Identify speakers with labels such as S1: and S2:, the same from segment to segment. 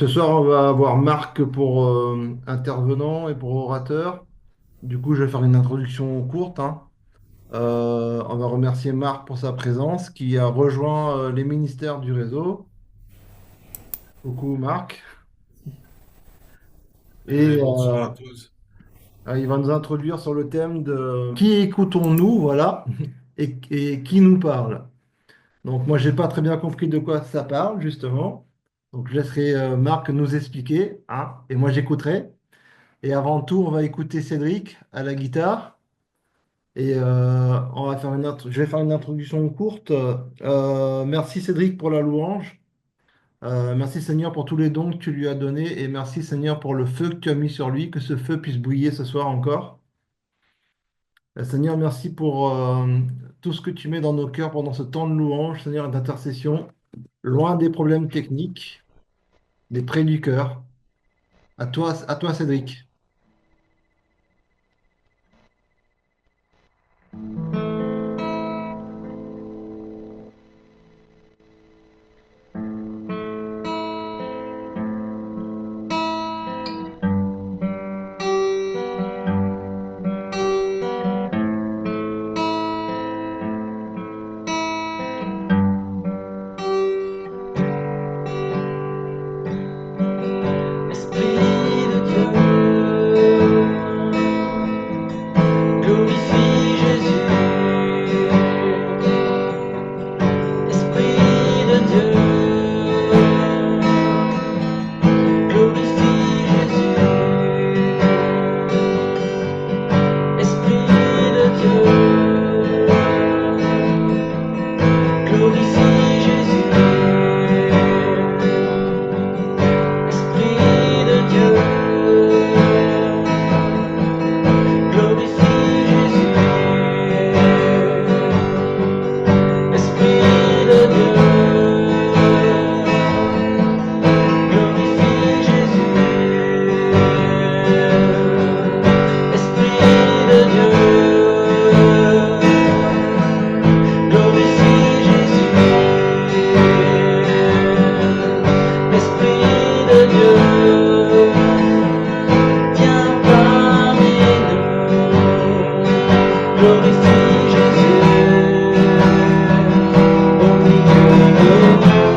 S1: ce soir, on va avoir Marc pour intervenant et pour orateur. Du coup, je vais faire une introduction courte, hein. On va remercier Marc pour sa présence, qui a rejoint les ministères du réseau. Coucou Marc. Et
S2: Bonsoir à tous.
S1: il va nous introduire sur le thème de qui écoutons-nous, voilà, et qui nous parle. Donc moi, j'ai pas très bien compris de quoi ça parle, justement. Donc je laisserai Marc nous expliquer, hein, et moi j'écouterai. Et avant tout, on va écouter Cédric à la guitare. Et on va faire je vais faire une introduction courte. Merci Cédric pour la louange. Merci Seigneur pour tous les dons que tu lui as donnés. Et merci Seigneur pour le feu que tu as mis sur lui. Que ce feu puisse briller ce soir encore. Seigneur, merci pour tout ce que tu mets dans nos cœurs pendant ce temps de louange, Seigneur, et d'intercession. Loin des problèmes techniques, des près du cœur. À toi Cédric.
S3: Esprit de Dieu, glorifie Jésus. Esprit de Dieu, glorifie Jésus. Esprit de Dieu, glorifie Jésus. Esprit de Dieu, glorifie Jésus. Esprit de Dieu, glorifie Jésus. Esprit de Dieu, glorifie Jésus. Esprit de Dieu, viens parmi nous, glorifie Jésus au milieu de nous.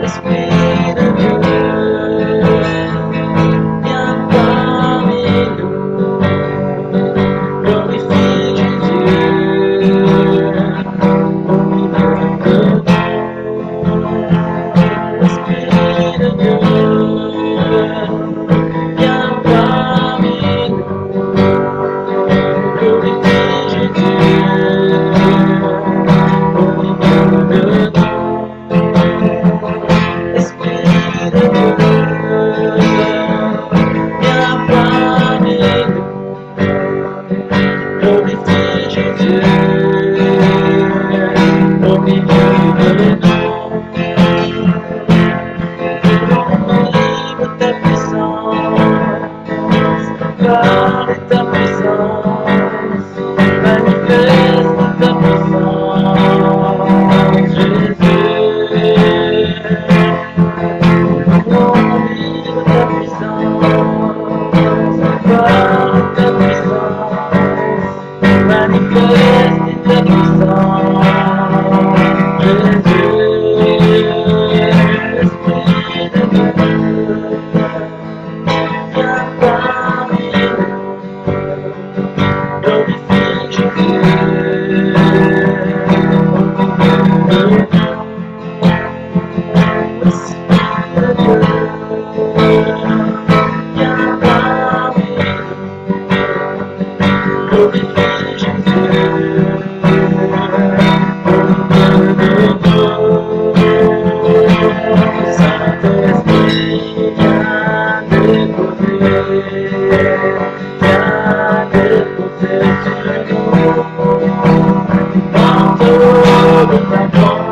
S3: Esprit de Dieu, viens parmi nous, glorifie Jésus au milieu de nous. Esprit de Dieu, viens parmi nous, glorifie Jésus au milieu de nous. Esprit de Dieu, viens parmi nous, glorifie Jésus au milieu de nous. Vive ta puissance, parle de ta puissance, manifeste ta puissance, Jésus. Vive ta puissance, parle de ta puissance, manifeste ta puissance, Jésus. Esprit de Dieu, viens parmi nous, glorifie Jésus au milieu de nous. Esprit de Dieu, viens parmi nous, glorifie Jésus au milieu de nous. Saint-Esprit, viens déposer sur nous, manteau de ta gloire.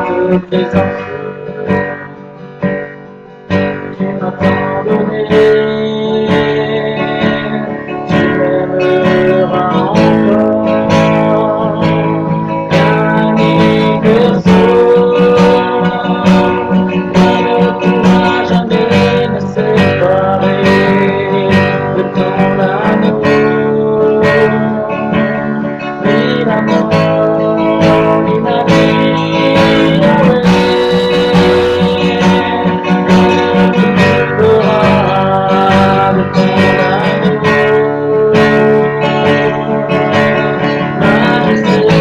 S3: de présence. Tu m'as tant donné, tu m'aimeras encore. Ami berceau, mais ne pourra jamais me séparer de ton amour. Ni la mort, ni la vie, de ton amour. Majesté,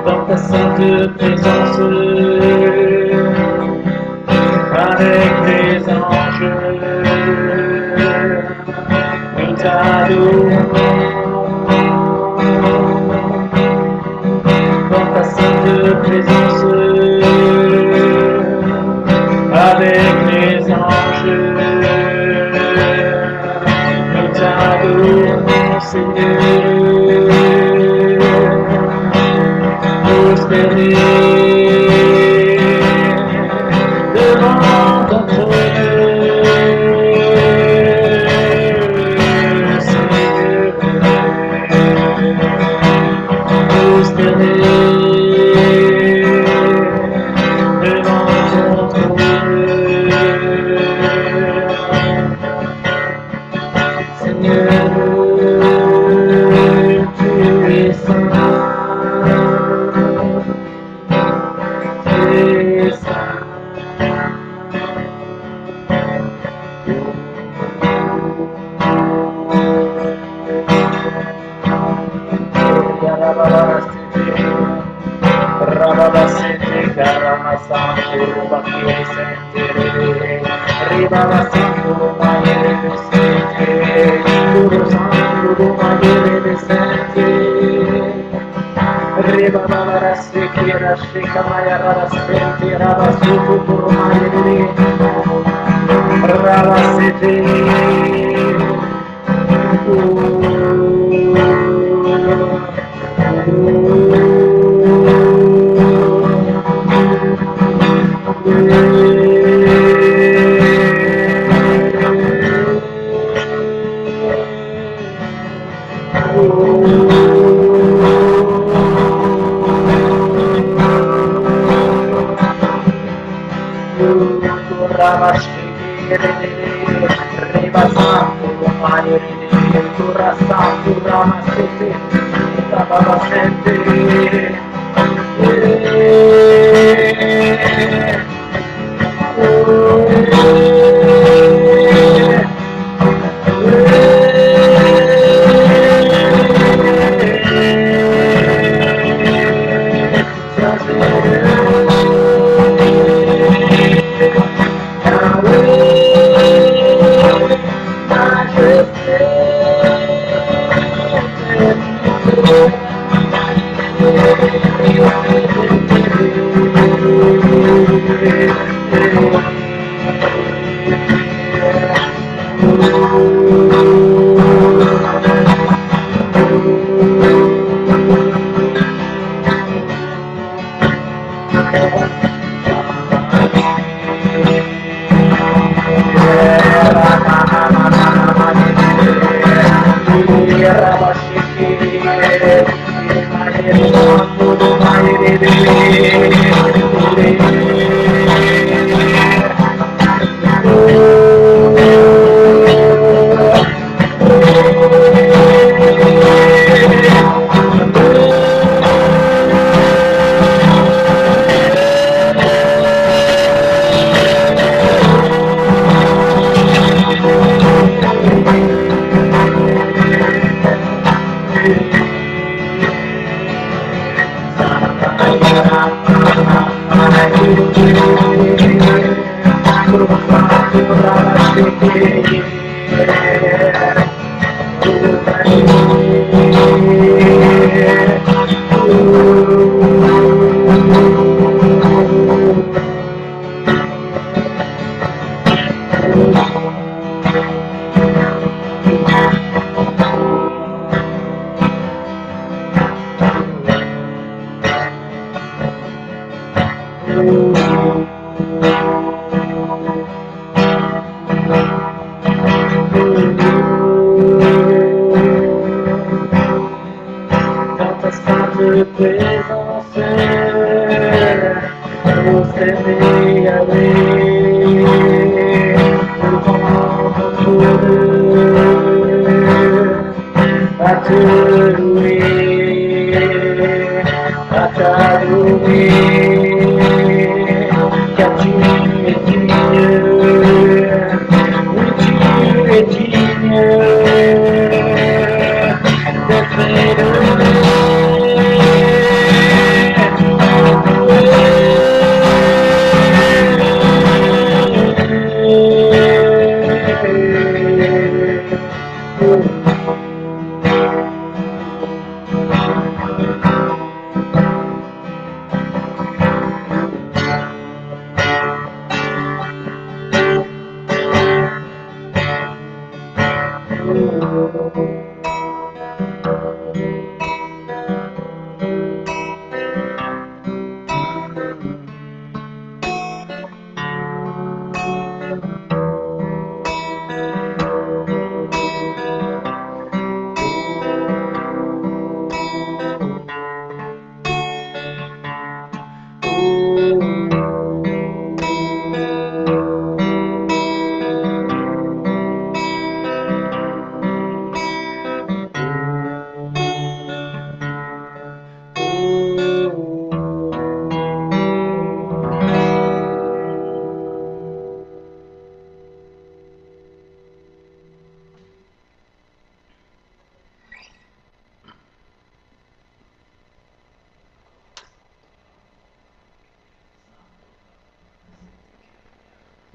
S3: dans ta sainte présence, avec les anges, nous t'adorons. Dans ta sainte présence, avec les anges, nous t'adorons, Seigneur. Prospérer devant ton trône, Seigneur. Prospérer devant ton trône, Seigneur. Tu es saint.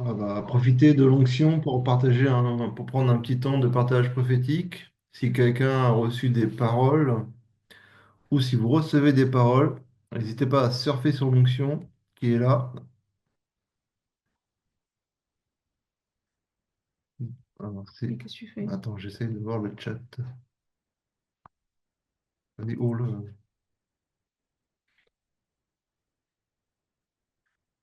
S1: On va profiter de l'onction pour pour prendre un petit temps de partage prophétique. Si quelqu'un a reçu des paroles, ou si vous recevez des paroles, n'hésitez pas à surfer sur l'onction qui est là. Alors,
S2: Mais qu'est-ce que tu fais?
S1: Attends, j'essaie de voir le chat. Oh là.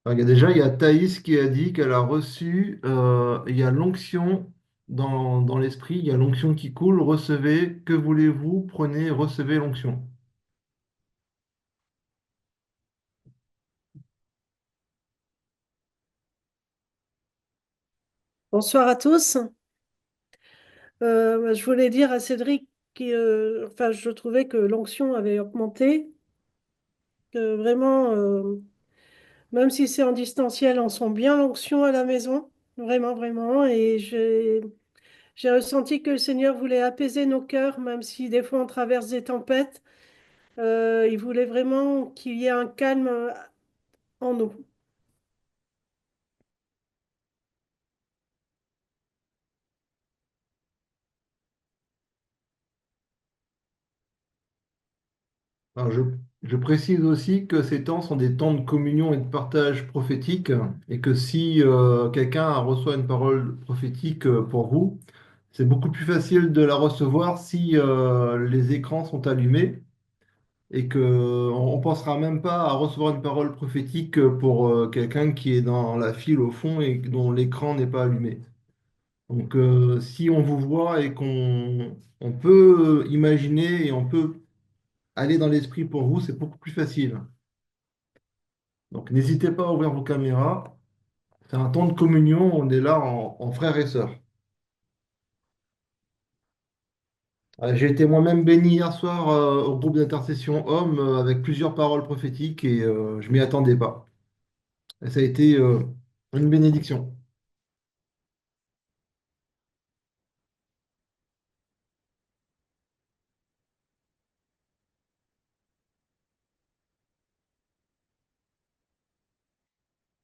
S1: Il y a Thaïs qui a dit qu'elle a reçu, il y a l'onction dans l'esprit, il y a l'onction qui coule, recevez, que voulez-vous, prenez, recevez l'onction.
S4: Bonsoir à tous. Je voulais dire à Cédric enfin, je trouvais que l'onction avait augmenté, que vraiment, même si c'est en distanciel, on sent bien l'onction à la maison, vraiment, vraiment. Et j'ai ressenti que le Seigneur voulait apaiser nos cœurs, même si des fois on traverse des tempêtes. Il voulait vraiment qu'il y ait un calme en nous.
S1: Alors, je précise aussi que ces temps sont des temps de communion et de partage prophétique, et que si quelqu'un reçoit une parole prophétique pour vous, c'est beaucoup plus facile de la recevoir si les écrans sont allumés, et que on pensera même pas à recevoir une parole prophétique pour quelqu'un qui est dans la file au fond et dont l'écran n'est pas allumé. Donc, si on vous voit et qu'on on peut imaginer et on peut aller dans l'esprit pour vous, c'est beaucoup plus facile. Donc, n'hésitez pas à ouvrir vos caméras. C'est un temps de communion, on est là en frères et sœurs. J'ai été moi-même béni hier soir au groupe d'intercession Homme avec plusieurs paroles prophétiques et je m'y attendais pas. Et ça a été une bénédiction.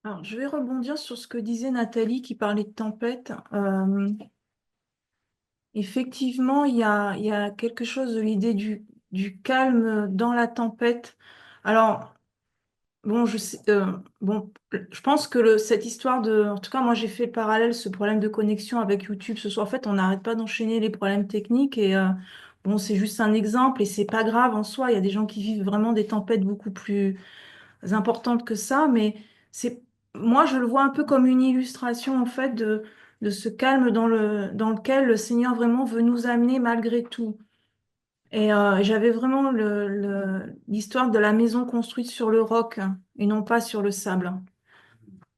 S2: Alors, je vais rebondir sur ce que disait Nathalie qui parlait de tempête. Effectivement, il y a quelque chose de l'idée du calme dans la tempête. Alors, bon, je pense que cette histoire en tout cas, moi j'ai fait le parallèle, ce problème de connexion avec YouTube ce soir. En fait, on n'arrête pas d'enchaîner les problèmes techniques et bon, c'est juste un exemple et c'est pas grave en soi. Il y a des gens qui vivent vraiment des tempêtes beaucoup plus importantes que ça, mais moi je le vois un peu comme une illustration en fait de ce calme dans lequel le Seigneur vraiment veut nous amener malgré tout. Et j'avais vraiment l'histoire de la maison construite sur le roc et non pas sur le sable.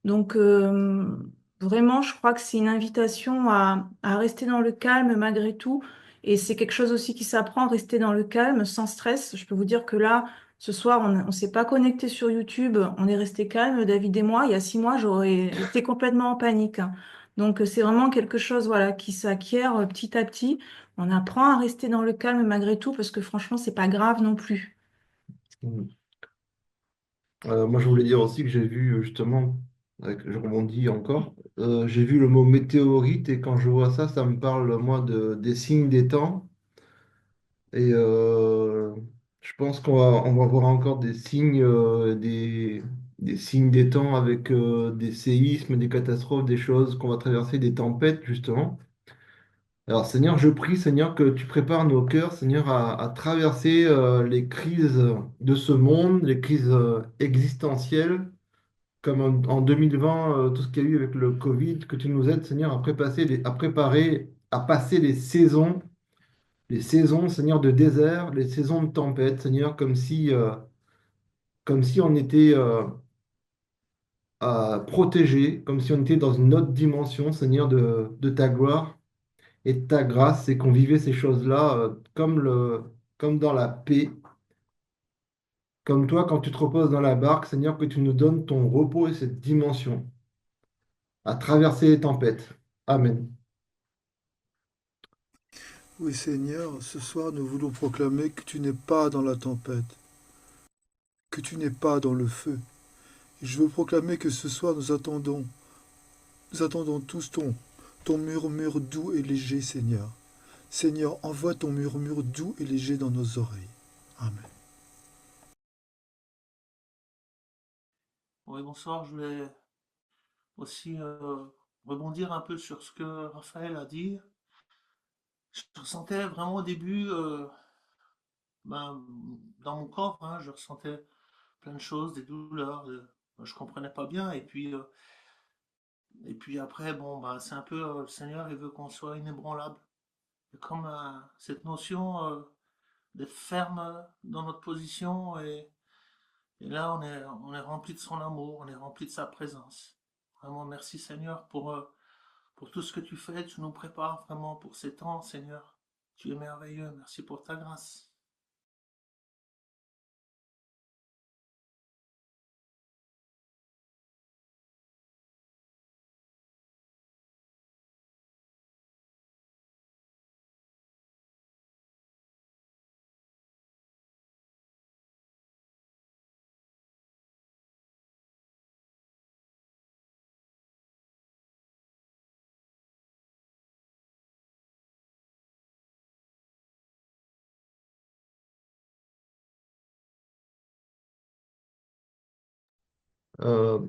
S2: Donc vraiment, je crois que c'est une invitation à rester dans le calme malgré tout. Et c'est quelque chose aussi qui s'apprend, rester dans le calme sans stress. Je peux vous dire que là, ce soir, on ne s'est pas connecté sur YouTube, on est resté calme, David et moi. Il y a 6 mois, j'aurais été complètement en panique. Donc c'est vraiment quelque chose voilà, qui s'acquiert petit à petit. On apprend à rester dans le calme malgré tout parce que franchement, c'est pas grave non plus.
S1: Moi, je voulais dire aussi que j'ai vu justement, je rebondis encore, j'ai vu le mot météorite et quand je vois ça, ça me parle, moi, des signes des temps. Et je pense on va voir encore des signes, des signes des temps avec des séismes, des catastrophes, des choses qu'on va traverser, des tempêtes, justement. Alors, Seigneur, je prie, Seigneur, que tu prépares nos cœurs, Seigneur, à traverser les crises de ce monde, les crises existentielles, comme en 2020, tout ce qu'il y a eu avec le Covid, que tu nous aides, Seigneur, à préparer, à passer les saisons, Seigneur, de désert, les saisons de tempête, Seigneur, comme si on était protégé, comme si on était dans une autre dimension, Seigneur, de ta gloire et de ta grâce, et qu'on vivait ces choses-là comme dans la paix, comme toi, quand tu te reposes dans la barque, Seigneur, que tu nous donnes ton repos et cette dimension à traverser les tempêtes. Amen.
S5: Oui Seigneur, ce soir nous voulons proclamer que tu n'es pas dans la tempête, que tu n'es pas dans le feu. Et je veux proclamer que ce soir nous Nous attendons tous ton murmure doux et léger, Seigneur. Seigneur, envoie ton murmure doux et léger dans nos oreilles. Amen.
S6: Oui, bonsoir. Je voulais aussi rebondir un peu sur ce que Raphaël a dit. Je ressentais vraiment au début, ben, dans mon corps, hein, je ressentais plein de choses, des douleurs, je comprenais pas bien. Et puis après, bon, ben, c'est un peu le Seigneur, il veut qu'on soit inébranlable. Il y a comme cette notion d'être ferme dans notre position et là, on est rempli de son amour, on est rempli de sa présence. Vraiment, merci Seigneur pour tout ce que tu fais. Tu nous prépares vraiment pour ces temps, Seigneur. Tu es merveilleux. Merci pour ta grâce.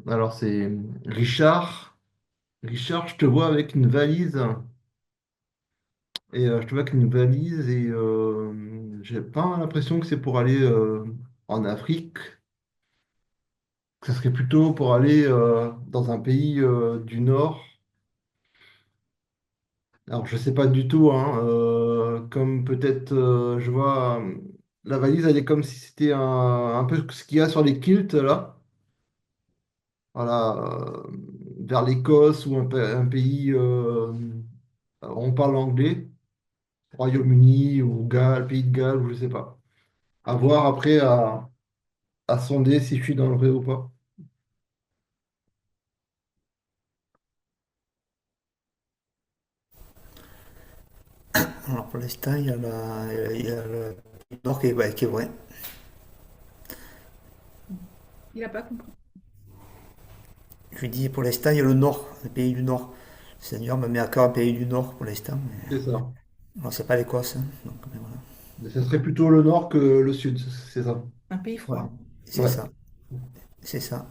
S1: Alors c'est Richard. Richard, je te vois avec une valise et je te vois avec une valise et j'ai pas l'impression que c'est pour aller en Afrique. Que ça serait plutôt pour aller dans un pays du Nord. Alors je sais pas du tout, hein, comme peut-être je vois la valise, elle est comme si c'était un peu ce qu'il y a sur les kilts là. Voilà, vers l'Écosse ou un pays on parle anglais, Royaume-Uni ou Galles, Pays de Galles, ou je sais pas. À voir après à sonder si je suis dans le vrai ou pas.
S7: Alors pour l'instant, il y a le nord qui est, ouais, qui est vrai.
S2: Il n'a pas compris.
S7: Je lui dis pour l'instant, il y a le nord, le pays du nord. Le Seigneur me met à cœur un pays du nord pour l'instant.
S1: C'est ça.
S7: Alors c'est pas l'Écosse, hein, donc, mais voilà.
S1: Mais ça serait plutôt le nord que le sud, c'est ça.
S2: Un pays
S7: Ouais,
S2: froid.
S7: c'est
S1: Ouais.
S7: ça, c'est ça.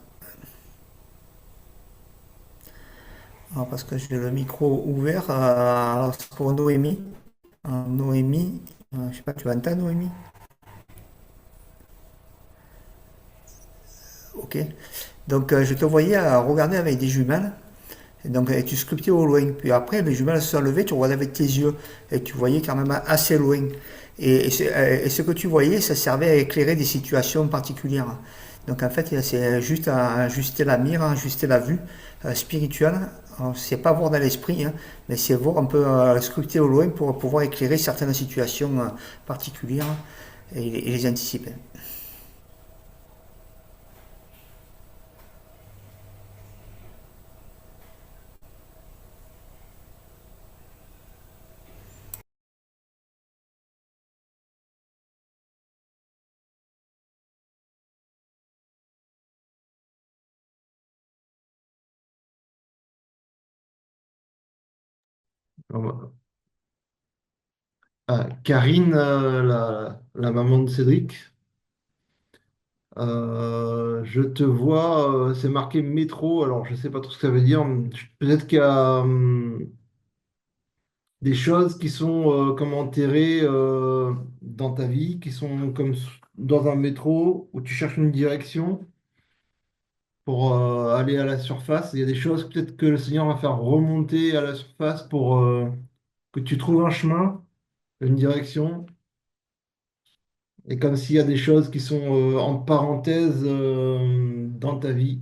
S7: Alors parce que j'ai le micro ouvert, alors c'est pour Noémie. Noémie, je sais pas, tu entends Noémie? Ok. Donc je te voyais regarder avec des jumelles. Et donc tu sculptais au loin. Puis après, les jumelles se sont levées, tu regardais avec tes yeux. Et tu voyais quand même assez loin. Et ce que tu voyais, ça servait à éclairer des situations particulières. Donc en fait, c'est juste à ajuster la mire, à ajuster la vue spirituelle. Alors, c'est pas voir dans l'esprit, hein, mais c'est voir un peu sculpter au loin pour pouvoir éclairer certaines situations particulières et les anticiper.
S1: Karine, la maman de Cédric, je te vois, c'est marqué métro, alors je sais pas trop ce que ça veut dire. Peut-être qu'il y a des choses qui sont comme enterrées dans ta vie, qui sont comme dans un métro où tu cherches une direction pour aller à la surface. Il y a des choses peut-être que le Seigneur va faire remonter à la surface pour que tu trouves un chemin, une direction. Et comme s'il y a des choses qui sont en parenthèse dans ta vie,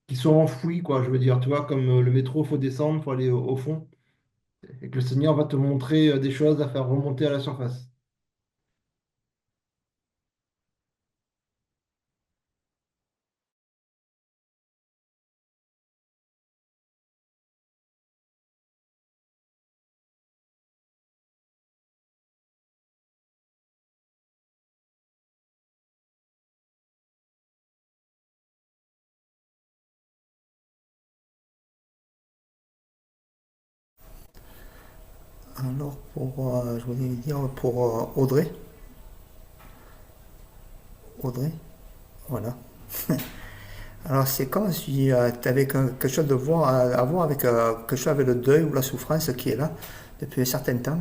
S1: qui sont enfouies, quoi, je veux dire, tu vois, comme le métro, faut descendre, faut aller au fond, et que le Seigneur va te montrer des choses à faire remonter à la surface.
S7: Alors, je voulais dire pour Audrey. Audrey, voilà. Alors, c'est comme si tu avais quelque chose à voir avec quelque chose avec le deuil ou la souffrance qui est là depuis un certain temps,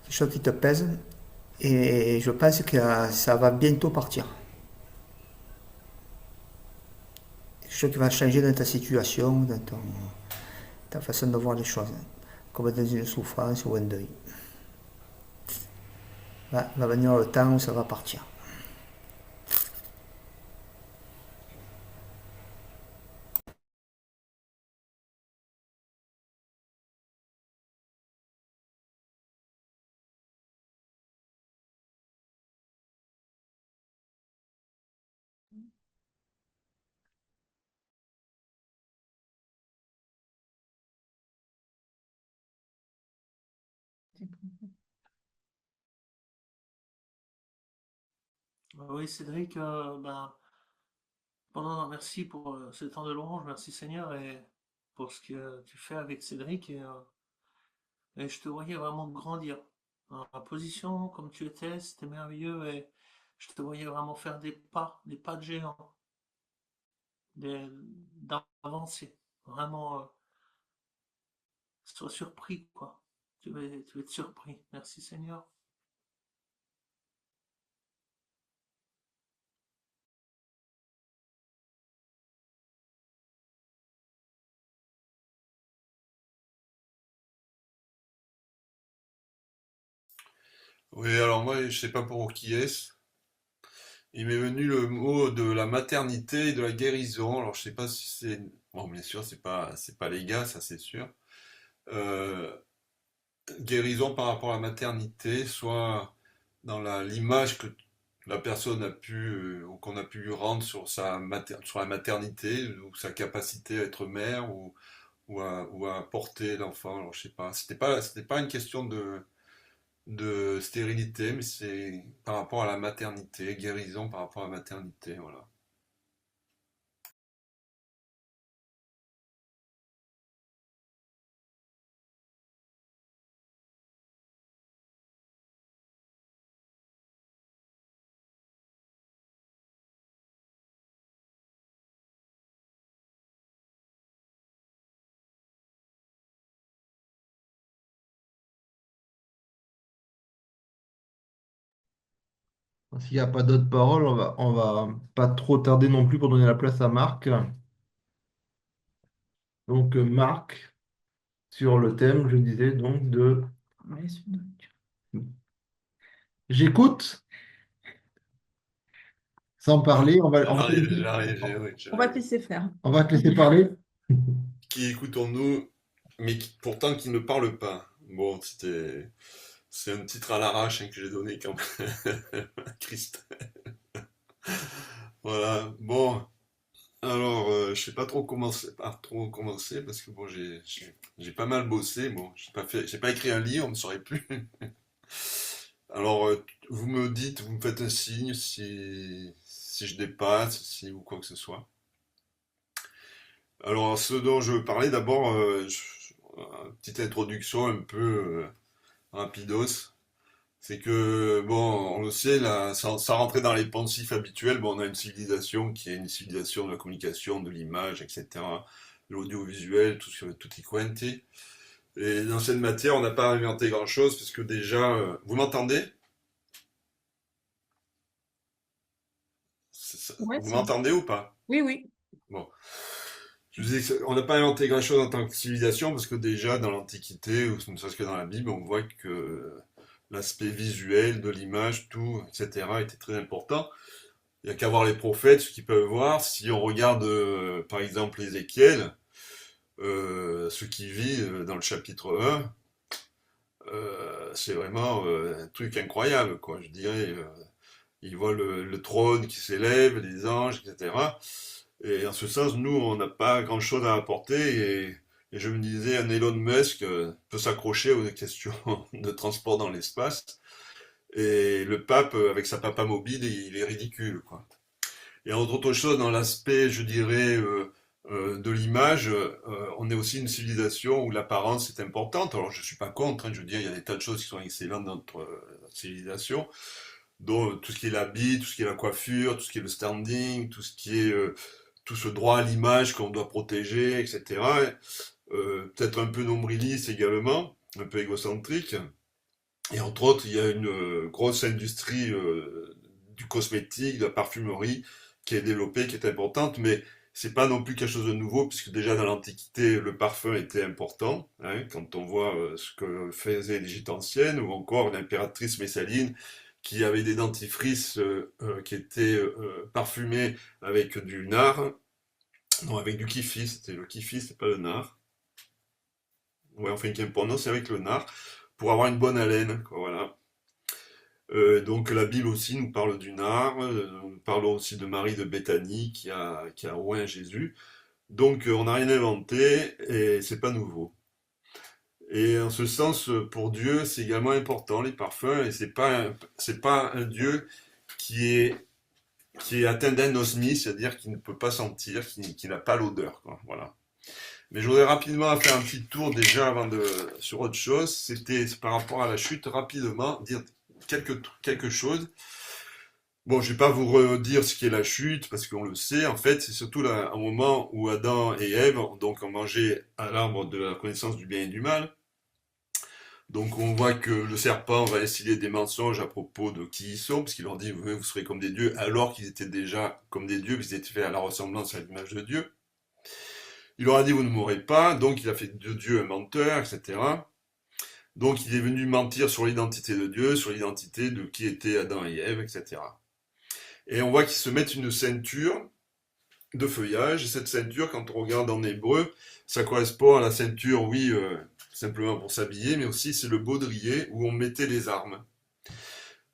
S7: quelque chose qui te pèse, et je pense que ça va bientôt partir. Quelque chose qui va changer dans ta situation, dans ta façon de voir les choses, comme dans une souffrance ou un deuil. Va venir le temps où ça va partir.
S6: Oui, Cédric, merci pour ce temps de louange, merci Seigneur, et pour ce que tu fais avec Cédric, et je te voyais vraiment grandir. Dans la position comme tu étais, c'était merveilleux, et je te voyais vraiment faire des pas de géant, des- d'avancer. Vraiment, sois surpris, quoi. Tu vas être surpris. Merci Seigneur.
S8: Oui, alors moi, je sais pas pour qui est-ce. Il m'est venu le mot de la maternité et de la guérison. Alors, je sais pas si c'est... Bon, bien sûr, c'est pas les gars, ça c'est sûr. Euh, Guérison par rapport à la maternité, soit dans l'image que la personne a pu, ou qu'on a pu lui rendre sur sur la maternité, ou sa capacité à être mère, ou à porter l'enfant. Alors, je sais pas. C'était pas une question de stérilité, mais c'est par rapport à la maternité, guérison par rapport à la maternité, voilà.
S1: S'il n'y a pas d'autres paroles, on va pas trop tarder non plus pour donner la place à Marc. Donc, Marc, sur le thème, je disais donc de j'écoute sans parler.
S8: J'arrive, j'arrive, oui,
S2: On va te
S8: j'arrive.
S2: laisser faire.
S1: On va te laisser parler.
S8: Qui écoutons-nous, mais pourtant qui ne parle pas. Bon, c'est un titre à l'arrache hein, que j'ai donné quand même à Christ. Voilà. Bon, alors je sais pas trop commencer parce que bon, j'ai pas mal bossé. Bon, j'ai pas écrit un livre, on ne saurait plus. Alors, vous me dites, vous me faites un signe si je dépasse, si ou quoi que ce soit. Alors, ce dont je veux parler d'abord, une petite introduction un peu rapidos, c'est que, bon, on le sait, là, sans rentrer dans les pensifs habituels, bon, on a une civilisation qui est une civilisation de la communication, de l'image, etc., de l'audiovisuel, tout y quanti. Et dans cette matière, on n'a pas inventé grand-chose, parce que déjà, vous m'entendez?
S2: Ouais,
S8: Vous
S2: c'est bon.
S8: m'entendez ou pas?
S2: Oui, oui.
S8: Bon. Je vous disais qu'on n'a pas inventé grand-chose en tant que civilisation, parce que déjà dans l'Antiquité, ou ne serait-ce que dans la Bible, on voit que l'aspect visuel de l'image, tout, etc., était très important. Il n'y a qu'à voir les prophètes, ce qu'ils peuvent voir. Si on regarde, par exemple, Ézéchiel, ce qu'il vit dans le chapitre 1, c'est vraiment un truc incroyable, quoi. Je dirais, il voit le trône qui s'élève, les anges, etc. Et en ce sens, nous, on n'a pas grand-chose à apporter. Et je me disais, un Elon Musk peut s'accrocher aux questions de transport dans l'espace. Et le pape, avec sa papa mobile, il est ridicule, quoi. Et entre autres choses, dans l'aspect, je dirais, de l'image, on est aussi une civilisation où l'apparence est importante. Alors je suis pas contre, hein, je veux dire, il y a des tas de choses qui sont excellentes dans notre civilisation, dont tout ce qui est l'habit, tout ce qui est la coiffure, tout ce qui est le standing, tout ce qui est tout ce droit à l'image qu'on doit protéger, etc. Peut-être un peu nombriliste également, un peu égocentrique. Et entre autres, il y a une grosse industrie du cosmétique, de la parfumerie qui est développée, qui est importante, mais c'est pas non plus quelque chose de nouveau, puisque déjà dans l'Antiquité, le parfum était important, hein, quand on voit ce que faisaient les Égyptes anciennes, ou encore l'impératrice Messaline, qui avait des dentifrices qui étaient parfumés avec du nard, non, avec du kifi, c'était le kifi, c'est pas le nard. Ouais, enfin, qu'importe, non, c'est avec le nard, pour avoir une bonne haleine, quoi, voilà. Donc la Bible aussi nous parle du nard, nous parlons aussi de Marie de Béthanie qui a oint Jésus. Donc on n'a rien inventé et c'est pas nouveau. Et en ce sens, pour Dieu, c'est également important les parfums et c'est pas un Dieu qui est qui est atteint d'anosmie, c'est-à-dire qui ne peut pas sentir, qui n'a pas l'odeur, quoi. Voilà. Mais je voudrais rapidement faire un petit tour déjà sur autre chose. C'était par rapport à la chute, rapidement dire quelque chose. Bon, je vais pas vous redire ce qu'est la chute, parce qu'on le sait. En fait, c'est surtout là, un moment où Adam et Ève donc, ont mangé à l'arbre de la connaissance du bien et du mal. Donc on voit que le serpent va instiller des mensonges à propos de qui ils sont, parce qu'il leur dit vous serez comme des dieux, alors qu'ils étaient déjà comme des dieux, puisqu'ils étaient faits à la ressemblance à l'image de Dieu. Il leur a dit vous ne mourrez pas, donc il a fait de Dieu un menteur, etc. Donc il est venu mentir sur l'identité de Dieu, sur l'identité de qui étaient Adam et Ève, etc. Et on voit qu'ils se mettent une ceinture de feuillage, et cette ceinture, quand on regarde en hébreu, ça correspond à la ceinture, oui, simplement pour s'habiller, mais aussi c'est le baudrier où on mettait les armes.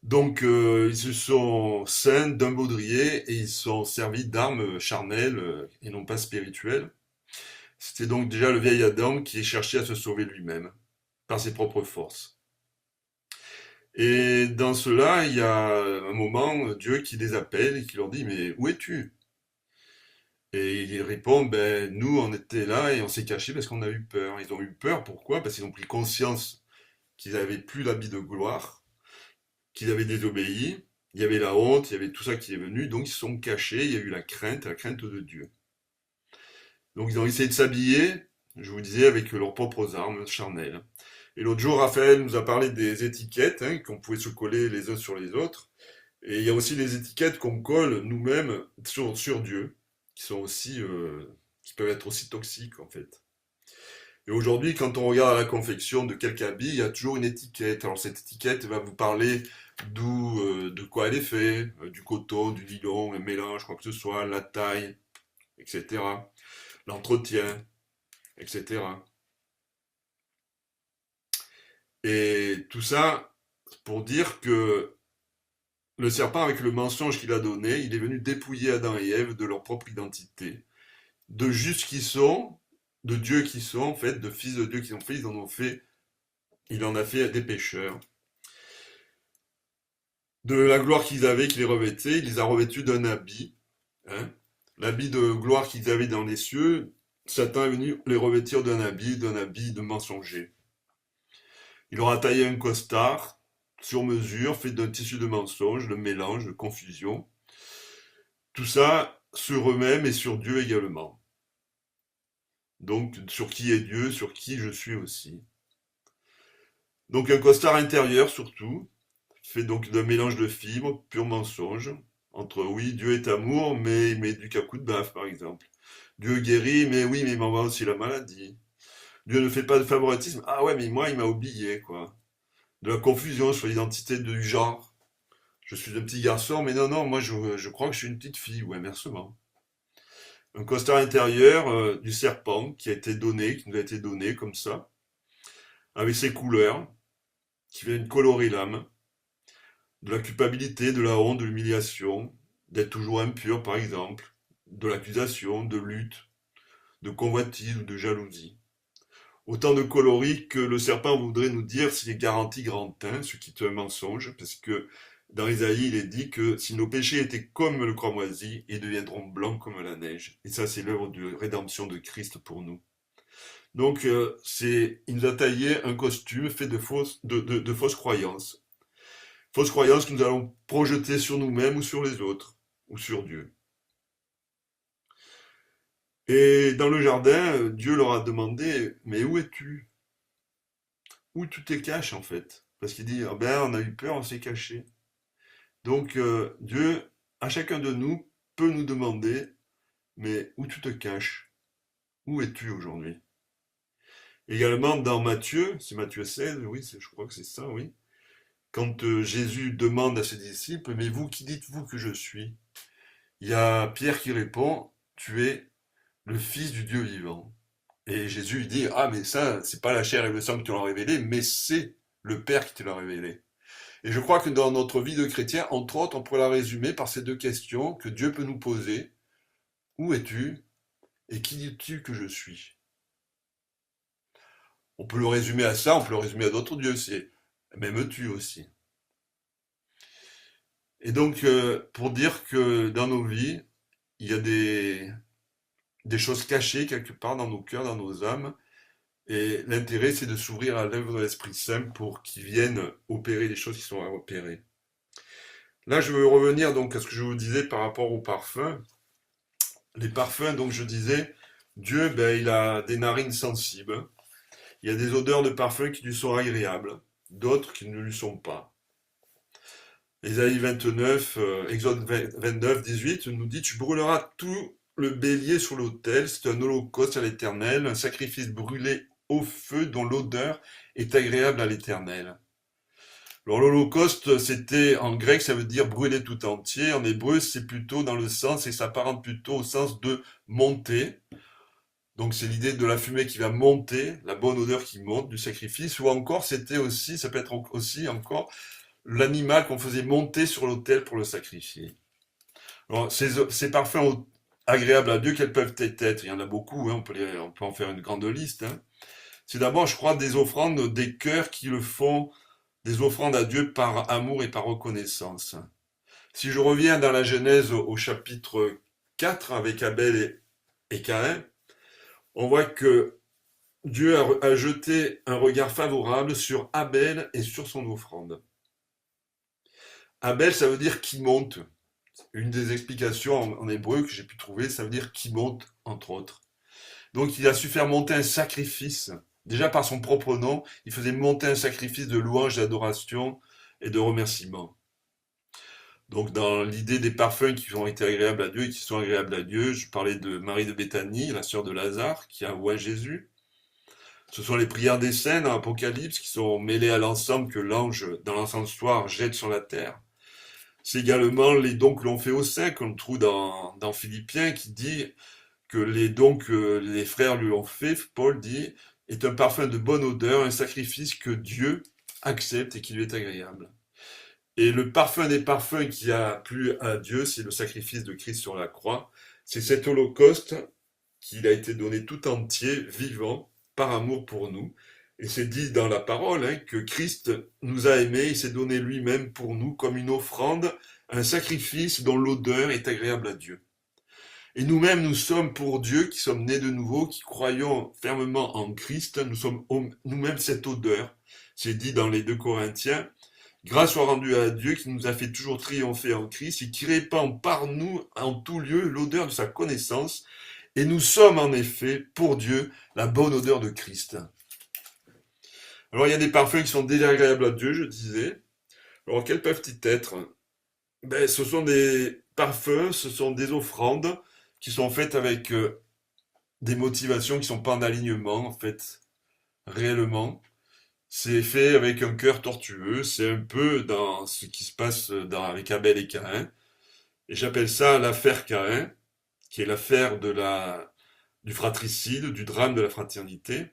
S8: Donc ils se sont ceints d'un baudrier et ils sont servis d'armes charnelles et non pas spirituelles. C'était donc déjà le vieil Adam qui cherchait à se sauver lui-même par ses propres forces. Et dans cela, il y a un moment, Dieu qui les appelle et qui leur dit mais où es-tu? Et il répond, ben, nous, on était là et on s'est caché parce qu'on a eu peur. Ils ont eu peur, pourquoi? Parce qu'ils ont pris conscience qu'ils n'avaient plus l'habit de gloire, qu'ils avaient désobéi, il y avait la honte, il y avait tout ça qui est venu, donc ils se sont cachés, il y a eu la crainte de Dieu. Donc ils ont essayé de s'habiller, je vous disais, avec leurs propres armes charnelles. Et l'autre jour, Raphaël nous a parlé des étiquettes, hein, qu'on pouvait se coller les uns sur les autres. Et il y a aussi les étiquettes qu'on colle nous-mêmes sur Dieu, qui sont aussi, qui peuvent être aussi toxiques en fait. Et aujourd'hui, quand on regarde la confection de quelque habit, il y a toujours une étiquette. Alors cette étiquette va vous parler de quoi elle est faite, du coton, du nylon, un mélange, quoi que ce soit, la taille, etc. L'entretien, etc. Et tout ça pour dire que le serpent, avec le mensonge qu'il a donné, il est venu dépouiller Adam et Ève de leur propre identité, de juste qui sont, de Dieu qui sont, en fait, de fils de Dieu qui sont faits, il en a fait des pécheurs. De la gloire qu'ils avaient, qu'ils les revêtaient, il les a revêtus d'un habit, hein. L'habit de gloire qu'ils avaient dans les cieux, Satan est venu les revêtir d'un habit de mensonger. Il leur a taillé un costard, sur mesure, fait d'un tissu de mensonges, de mélange, de confusion. Tout ça sur eux-mêmes et sur Dieu également. Donc, sur qui est Dieu, sur qui je suis aussi. Donc, un costard intérieur, surtout, fait donc d'un mélange de fibres, pur mensonge, entre oui, Dieu est amour, mais il m'éduque à coups de baffe, par exemple. Dieu guérit, mais oui, mais il m'envoie aussi la maladie. Dieu ne fait pas de favoritisme, ah ouais, mais moi, il m'a oublié, quoi. De la confusion sur l'identité du genre. Je suis un petit garçon, mais non, moi je crois que je suis une petite fille, ou inversement. Un costard intérieur du serpent qui nous a été donné comme ça, avec ses couleurs, qui viennent colorer l'âme, de la culpabilité, de la honte, de l'humiliation, d'être toujours impur par exemple, de l'accusation, de lutte, de convoitise ou de jalousie. Autant de coloris que le serpent voudrait nous dire s'il est garanti grand teint, ce qui est un mensonge, parce que Dans Isaïe, il est dit que si nos péchés étaient comme le cramoisi, ils deviendront blancs comme la neige. Et ça, c'est l'œuvre de rédemption de Christ pour nous. Donc, il nous a taillé un costume fait de fausses croyances. Fausses croyances que nous allons projeter sur nous-mêmes ou sur les autres, ou sur Dieu. Et dans le jardin, Dieu leur a demandé, mais où es-tu? Où tu te caches en fait? Parce qu'il dit, ah ben, on a eu peur, on s'est caché. Donc, Dieu, à chacun de nous, peut nous demander, mais où tu te caches? Où es-tu aujourd'hui? Également dans Matthieu, c'est Matthieu 16, oui, je crois que c'est ça, oui. Quand Jésus demande à ses disciples, mais vous, qui dites-vous que je suis? Il y a Pierre qui répond, tu es le Fils du Dieu vivant. Et Jésus lui dit, ah mais ça, c'est pas la chair et le sang qui te l'ont révélé, mais c'est le Père qui te l'a révélé. Et je crois que dans notre vie de chrétien, entre autres, on pourrait la résumer par ces deux questions que Dieu peut nous poser. Où es-tu? Et qui dis-tu que je suis? On peut le résumer à ça, on peut le résumer à d'autres dieux, c'est m'aimes-tu aussi? Et donc, pour dire que dans nos vies, il y a des choses cachées quelque part dans nos cœurs, dans nos âmes, et l'intérêt, c'est de s'ouvrir à l'œuvre de l'Esprit Saint pour qu'il vienne opérer les choses qui sont à opérer. Là, je veux revenir donc à ce que je vous disais par rapport aux parfums. Les parfums, donc je disais, Dieu, ben, il a des narines sensibles. Il y a des odeurs de parfums qui lui sont agréables, d'autres qui ne lui sont pas. Ésaïe 29, Exode 29, 18 nous dit, tu brûleras tout le bélier sur l'autel, c'est un holocauste à l'Éternel, un sacrifice brûlé au feu dont l'odeur est agréable à l'Éternel. Alors l'holocauste, c'était en grec, ça veut dire brûler tout entier. En hébreu, c'est plutôt dans le sens, et ça s'apparente plutôt au sens de monter. Donc c'est l'idée de la fumée qui va monter, la bonne odeur qui monte du sacrifice, ou encore c'était aussi, ça peut être aussi encore l'animal qu'on faisait monter sur l'autel pour le sacrifier. Alors ces parfums agréables à Dieu, quels peuvent être? Il y en a beaucoup, hein, on peut en faire une grande liste. Hein. C'est d'abord, je crois, des offrandes, des cœurs qui le font, des offrandes à Dieu par amour et par reconnaissance. Si je reviens dans la Genèse au chapitre 4 avec Abel et Caïn, on voit que Dieu a jeté un regard favorable sur Abel et sur son offrande. Abel, ça veut dire qui monte. Une des explications en hébreu que j'ai pu trouver, ça veut dire qui monte, entre autres. Donc il a su faire monter un sacrifice. Déjà par son propre nom, il faisait monter un sacrifice de louange, d'adoration et de remerciement. Donc dans l'idée des parfums qui ont été agréables à Dieu et qui sont agréables à Dieu, je parlais de Marie de Béthanie, la sœur de Lazare, qui a oint Jésus. Ce sont les prières des saints dans l'Apocalypse qui sont mêlées à l'ensemble que l'ange dans l'encensoir jette sur la terre. C'est également les dons que l'on fait aux saints, qu'on trouve dans Philippiens, qui dit que les dons que les frères lui ont fait, Paul dit, est un parfum de bonne odeur, un sacrifice que Dieu accepte et qui lui est agréable. Et le parfum des parfums qui a plu à Dieu, c'est le sacrifice de Christ sur la croix. C'est cet holocauste qui a été donné tout entier, vivant, par amour pour nous. Et c'est dit dans la parole hein, que Christ nous a aimés, il s'est donné lui-même pour nous comme une offrande, un sacrifice dont l'odeur est agréable à Dieu. Et nous-mêmes, nous sommes pour Dieu, qui sommes nés de nouveau, qui croyons fermement en Christ, nous sommes nous-mêmes cette odeur. C'est dit dans les 2 Corinthiens, grâce soit rendue à Dieu qui nous a fait toujours triompher en Christ et qui répand par nous en tout lieu l'odeur de sa connaissance. Et nous sommes en effet, pour Dieu, la bonne odeur de Christ. Alors il y a des parfums qui sont désagréables à Dieu, je disais. Alors quels peuvent-ils être? Ben, ce sont des parfums, ce sont des offrandes qui sont faites avec des motivations qui ne sont pas en alignement, en fait, réellement. C'est fait avec un cœur tortueux, c'est un peu dans ce qui se passe avec Abel et Caïn. Et j'appelle ça l'affaire Caïn, qui est l'affaire du fratricide, du drame de la fraternité.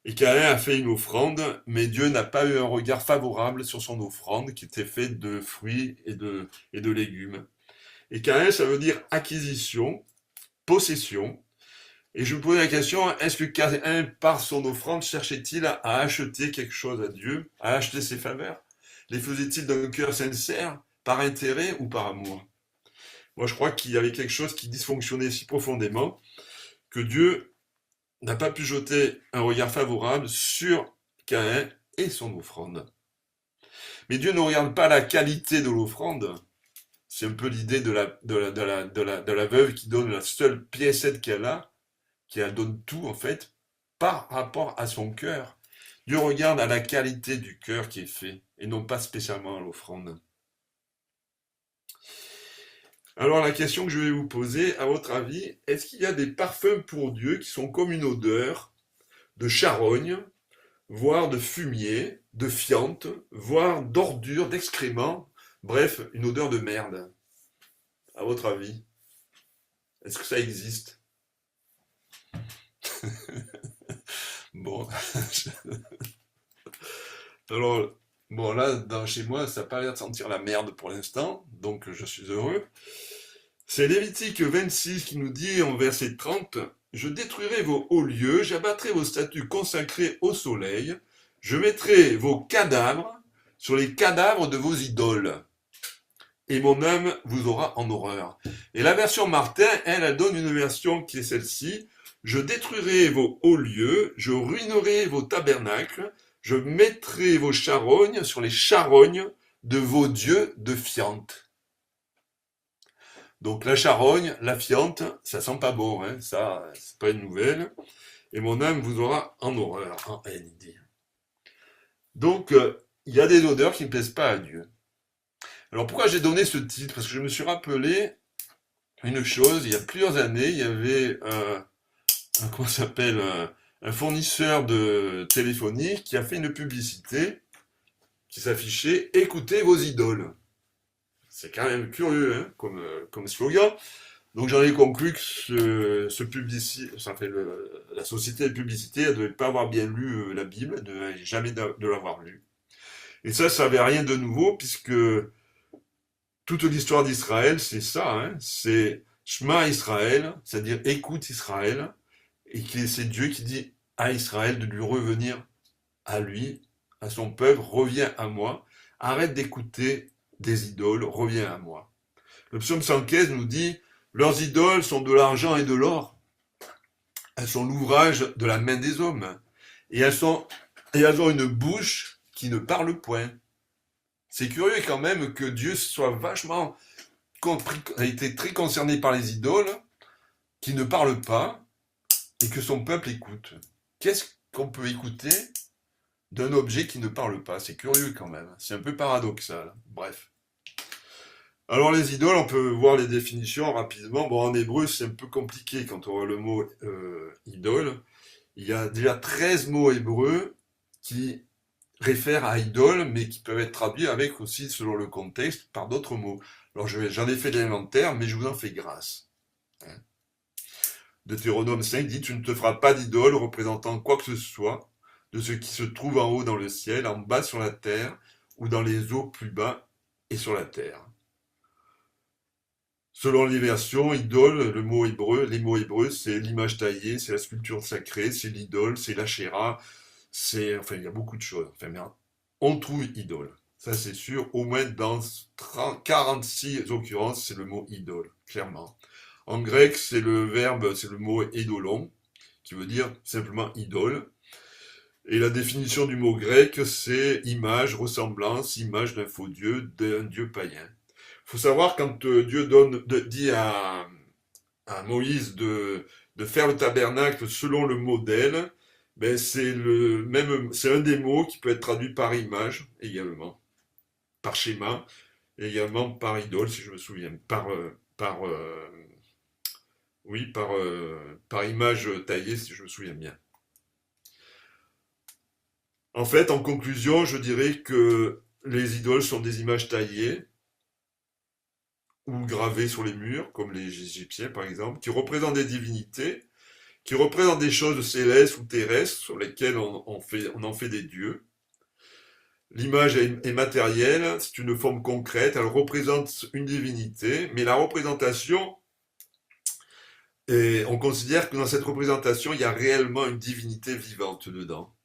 S8: Et Caïn a fait une offrande, mais Dieu n'a pas eu un regard favorable sur son offrande, qui était faite de fruits et de légumes. Et Caïn, ça veut dire acquisition, possession. Et je me posais la question, est-ce que Caïn, par son offrande, cherchait-il à acheter quelque chose à Dieu, à acheter ses faveurs? Les faisait-il d'un cœur sincère? par intérêt ou par amour? Moi, je crois qu'il y avait quelque chose qui dysfonctionnait si profondément que Dieu n'a pas pu jeter un regard favorable sur Caïn et son offrande. Mais Dieu ne regarde pas la qualité de l'offrande. C'est un peu l'idée de la veuve qui donne la seule piécette qu'elle a, qui elle donne tout en fait, par rapport à son cœur. Dieu regarde à la qualité du cœur qui est fait, et non pas spécialement à l'offrande. Alors la question que je vais vous poser, à votre avis, est-ce qu'il y a des parfums pour Dieu qui sont comme une odeur de charogne, voire de fumier, de fiente, voire d'ordure, d'excréments, bref, une odeur de merde? À votre avis, est-ce que ça existe? Bon, alors, bon là, chez moi, ça n'a pas l'air de sentir la merde pour l'instant, donc je suis heureux. C'est Lévitique 26 qui nous dit en verset 30, « Je détruirai vos hauts lieux, j'abattrai vos statues consacrées au soleil, je mettrai vos cadavres sur les cadavres de vos idoles, et mon âme vous aura en horreur. » Et la version Martin, elle donne une version qui est celle-ci, « Je détruirai vos hauts lieux, je ruinerai vos tabernacles, je mettrai vos charognes sur les charognes de vos dieux de fiente. » Donc la charogne, la fiente, ça sent pas bon, hein, ça, c'est pas une nouvelle. Et mon âme vous aura en horreur, en haine, il dit. Donc, il y a des odeurs qui ne plaisent pas à Dieu. Alors pourquoi j'ai donné ce titre? Parce que je me suis rappelé une chose, il y a plusieurs années, il y avait comment ça s'appelle, un fournisseur de téléphonie qui a fait une publicité qui s'affichait « Écoutez vos idoles ». C'est quand même curieux hein, comme slogan. Donc j'en ai conclu que la société de publicité, elle ne devait pas avoir bien lu la Bible, elle ne devait jamais de l'avoir lu. Et ça n'avait rien de nouveau, puisque toute l'histoire d'Israël, c'est ça, hein, c'est Shema Israël, c'est-à-dire écoute Israël, et c'est Dieu qui dit à Israël de lui revenir à lui, à son peuple, reviens à moi, arrête d'écouter des idoles, reviens à moi. Le psaume 115 nous dit, leurs idoles sont de l'argent et de l'or, elles sont l'ouvrage de la main des hommes, et elles ont une bouche qui ne parle point. C'est curieux quand même que Dieu soit vachement a été très concerné par les idoles, qui ne parlent pas, et que son peuple écoute. Qu'est-ce qu'on peut écouter d'un objet qui ne parle pas? C'est curieux quand même, c'est un peu paradoxal. Bref. Alors les idoles, on peut voir les définitions rapidement. Bon, en hébreu, c'est un peu compliqué quand on voit le mot idole. Il y a déjà 13 mots hébreux qui réfèrent à idole, mais qui peuvent être traduits avec aussi, selon le contexte, par d'autres mots. Alors j'en ai fait l'inventaire, mais je vous en fais grâce. Deutéronome 5 dit « Tu ne te feras pas d'idole représentant quoi que ce soit de ce qui se trouve en haut dans le ciel, en bas sur la terre, ou dans les eaux plus bas et sur la terre. » Selon les versions, idole, les mots hébreux, c'est l'image taillée, c'est la sculpture sacrée, c'est l'idole, c'est l'ashéra, enfin, il y a beaucoup de choses. Enfin, mais on trouve idole. Ça, c'est sûr. Au moins dans 46 occurrences, c'est le mot idole, clairement. En grec, c'est le mot eidolon, qui veut dire simplement idole. Et la définition du mot grec, c'est image, ressemblance, image d'un faux dieu, d'un dieu païen. Il faut savoir, quand Dieu dit à Moïse de faire le tabernacle selon le modèle, ben c'est un des mots qui peut être traduit par image également, par schéma, et également par idole, si je me souviens, par image taillée, si je me souviens bien. En fait, en conclusion, je dirais que les idoles sont des images taillées ou gravées sur les murs, comme les Égyptiens par exemple, qui représentent des divinités, qui représentent des choses célestes ou terrestres sur lesquelles on en fait des dieux. L'image est matérielle, c'est une forme concrète, elle représente une divinité, mais la représentation, on considère que dans cette représentation, il y a réellement une divinité vivante dedans.